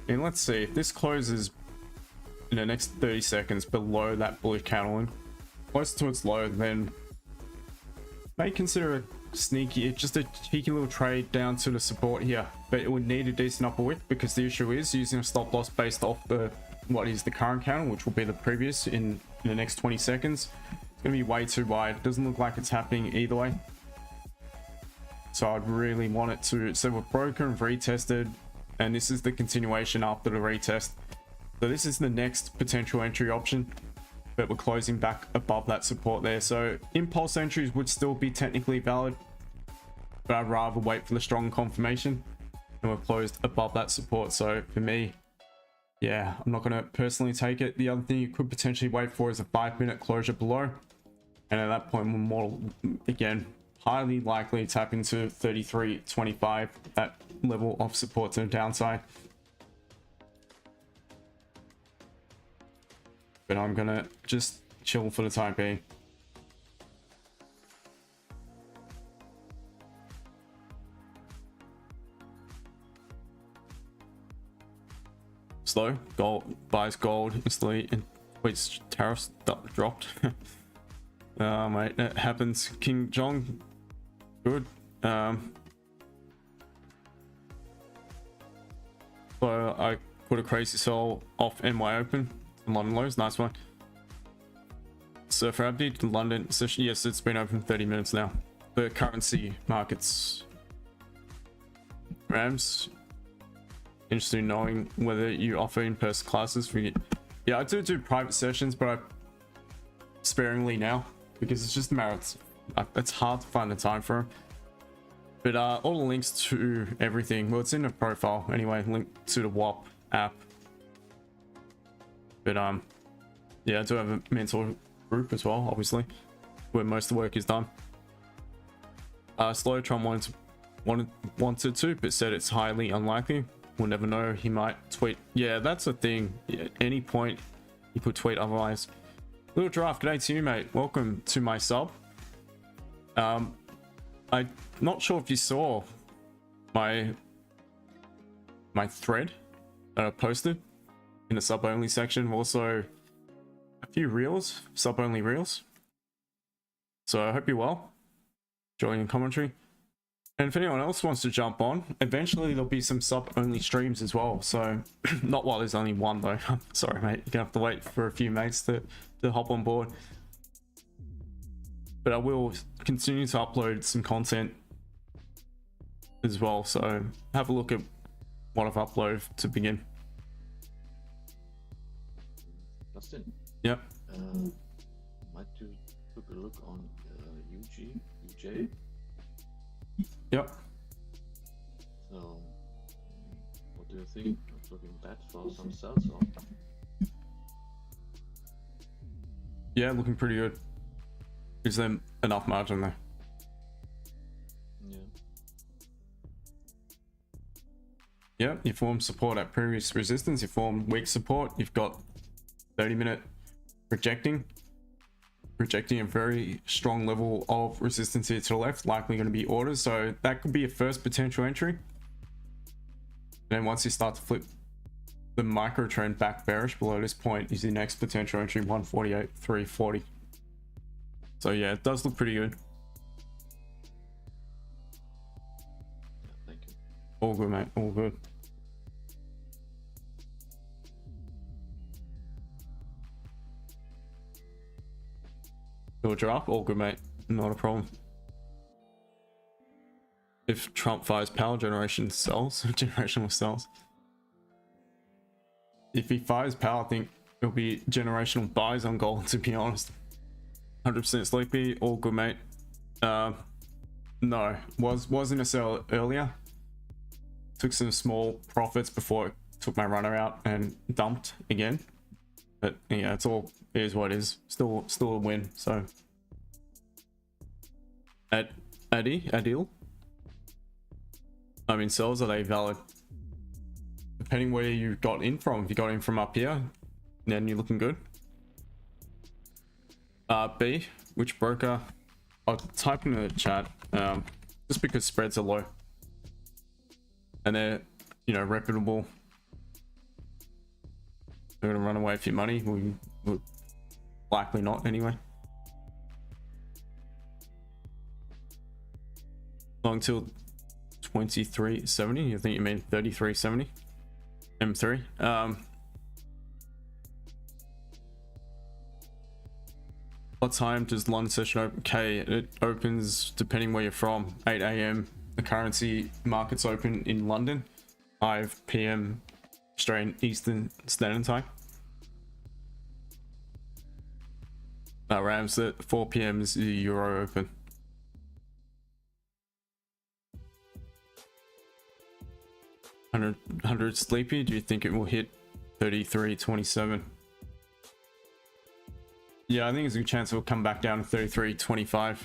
And let's see if this closes in the next 30 seconds below that bullish candle, close to its low, then may consider a sneaky, just a cheeky little trade down to the support here. But it would need a decent upper wick, because the issue is using a stop loss based off what is the current candle, which will be the previous in the next 20 seconds. It's gonna be way too wide. It doesn't look like it's happening either way. So I'd really want it to, so we've broken and retested, and this is the continuation after the retest. So this is the next potential entry option, but we're closing back above that support there. So impulse entries would still be technically valid, but I'd rather wait for the strong confirmation, and we're closed above that support. So for me, yeah, I'm not going to personally take it. The other thing you could potentially wait for is a 5-minute closure below, and at that point we're more, again, highly likely tap into 33.25, that level of support to the downside. But I'm gonna just chill for the time being. Slow. Gold buys gold instantly, and wait, tariffs dropped. Mate, that happens. King Jong, good. So I put a crazy sell off NY Open. London lows, nice one. So for Abdi to London session, yes, it's been open 30 minutes now. The currency markets, Rams, interested in knowing whether you offer in-person classes for you. Yeah, I do private sessions, but I sparingly now, because it's just a matter of, it's hard to find the time for them. But all the links to everything, well, it's in the profile anyway, link to the WAP app. But yeah, I do have a mentor group as well, obviously, where most of the work is done. Slowtron wanted to, but said it's highly unlikely. We'll never know. He might tweet. Yeah, that's the thing. At any point, he could tweet otherwise. Little Draft, g'day to you, mate. Welcome to my sub. I'm not sure if you saw my thread that I posted in the sub only section. Also, a few reels, sub only reels. So I hope you're well. Enjoying commentary. And if anyone else wants to jump on, eventually there'll be some sub only streams as well. So not while there's only one though. Sorry, mate. You're gonna have to wait for a few mates to hop on board. But I will continue to upload some content as well. So have a look at what I've uploaded to begin. Justin. Yep. Might you took a look on UJ? Yep. So, what do you think? It's looking bad for some sales, or? Yeah, looking pretty good. Is there enough margin there? Yeah. Yeah, you form support at previous resistance, you form weak support, you've got 30-minute rejecting a very strong level of resistance here to the left, likely going to be orders, so that could be a first potential entry. And then once you start to flip the micro trend back bearish below this point is the next potential entry, 148, 340. So yeah, it does look pretty good. Yeah, thank you. All good, mate, all good. It'll drop, all good, mate, not a problem. If Trump fires power generation sells, generational sells. If he fires power, I think it'll be generational buys on gold, to be honest. 100% sleepy, all good, mate. No, was in a sell earlier. Took some small profits before it took my runner out and dumped again. But yeah, it is what it is. Still a win. So Adil. I mean, sells, are they valid? Depending where you got in from. If you got in from up here, then you're looking good. B, which broker? I'll type in the chat. Just because spreads are low and they're, you know, reputable. They're gonna run away with your money. We would likely not anyway. Long till 23.70. I think you mean 33.70. M3. What time does London session open? Okay, it opens depending where you're from. 8 AM. The currency markets open in London. 5 PM Australian Eastern Standard Time. Rams at 4 PM is the Euro open. $100 sleepy. Do you think it will hit 33.27? Yeah, I think there's a good chance it will come back down to 33.25.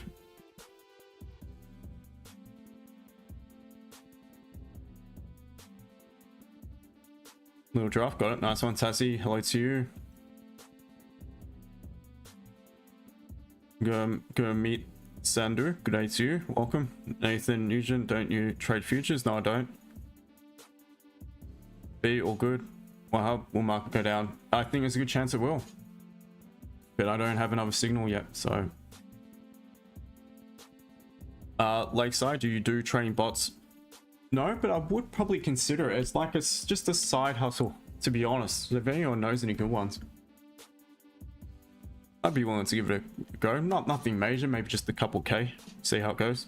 Little draft, got it. Nice one, Tassie. Hello to you. Go meet Sandu. Good day to you. Welcome. Nathan Nugent, don't you trade futures? No, I don't. B, all good. Well, will market go down? I think there's a good chance it will. But I don't have another signal yet, so. Lakeside, do you do trading bots? No, but I would probably consider it. It's like it's just a side hustle, to be honest. If anyone knows any good ones, I'd be willing to give it a go. Nothing major, maybe just a couple K. See how it goes.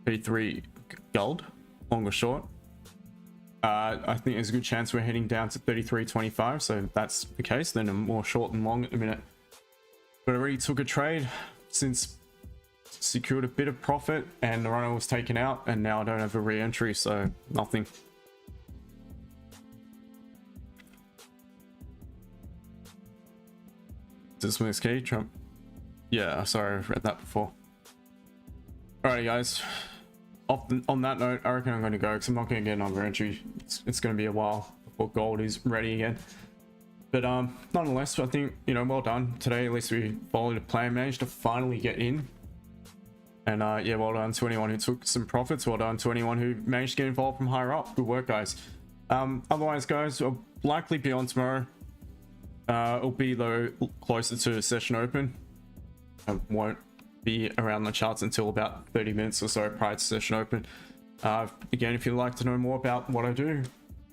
P3 gold, long or short. I think there's a good chance we're heading down to 33.25. So if that's the case, then I'm more short than long at the minute. But I already took a trade since secured a bit of profit and the runner was taken out, and now I don't have a re-entry, so nothing. This was key, Trump. Yeah, sorry, I've read that before. Alrighty, guys. On that note, I reckon I'm going to go because I'm not going to get another entry. It's going to be a while before gold is ready again. But nonetheless, I think, you know, well done today. At least we followed a plan, managed to finally get in. And yeah, well done to anyone who took some profits. Well done to anyone who managed to get involved from higher up. Good work, guys. Otherwise, guys, I'll likely be on tomorrow. It'll be though closer to session open. I won't be around the charts until about 30 minutes or so prior to session open. Again, if you'd like to know more about what I do, you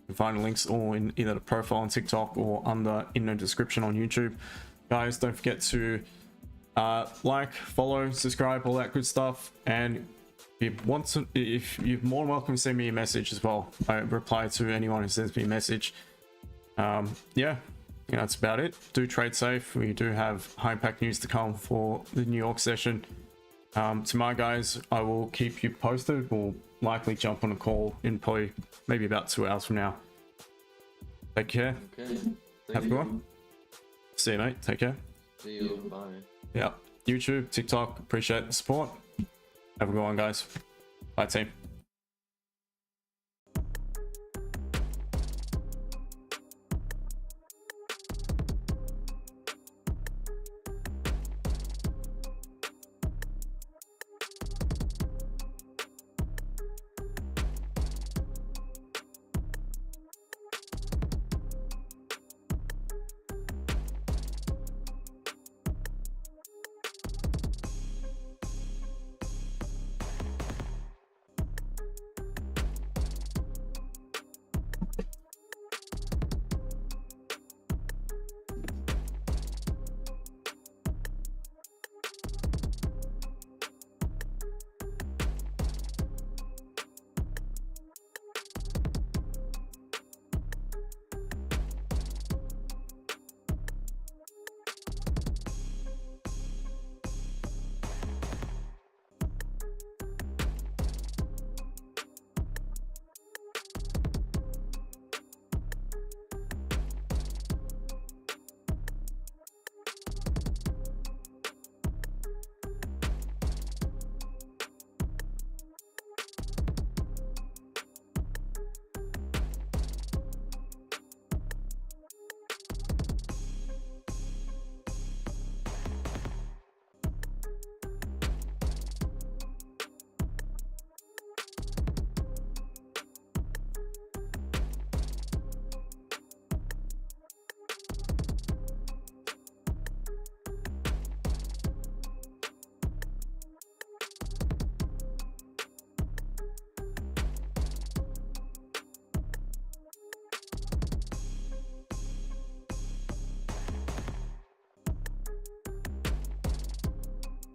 can find links all in either the profile on TikTok or in the description on YouTube. Guys, don't forget to like, follow, subscribe, all that good stuff. And if you're more than welcome to send me a message as well. I reply to anyone who sends me a message. Yeah, that's about it. Do trade safe. We do have high impact news to come for the New York session. To my guys, I will keep you posted. We'll likely jump on a call in probably maybe about 2 hours from now. Take care. Okay. Have a good one. See you, mate. Take care. See you. Bye. Yeah. YouTube, TikTok, appreciate the support. Have a good one, guys. Bye, team.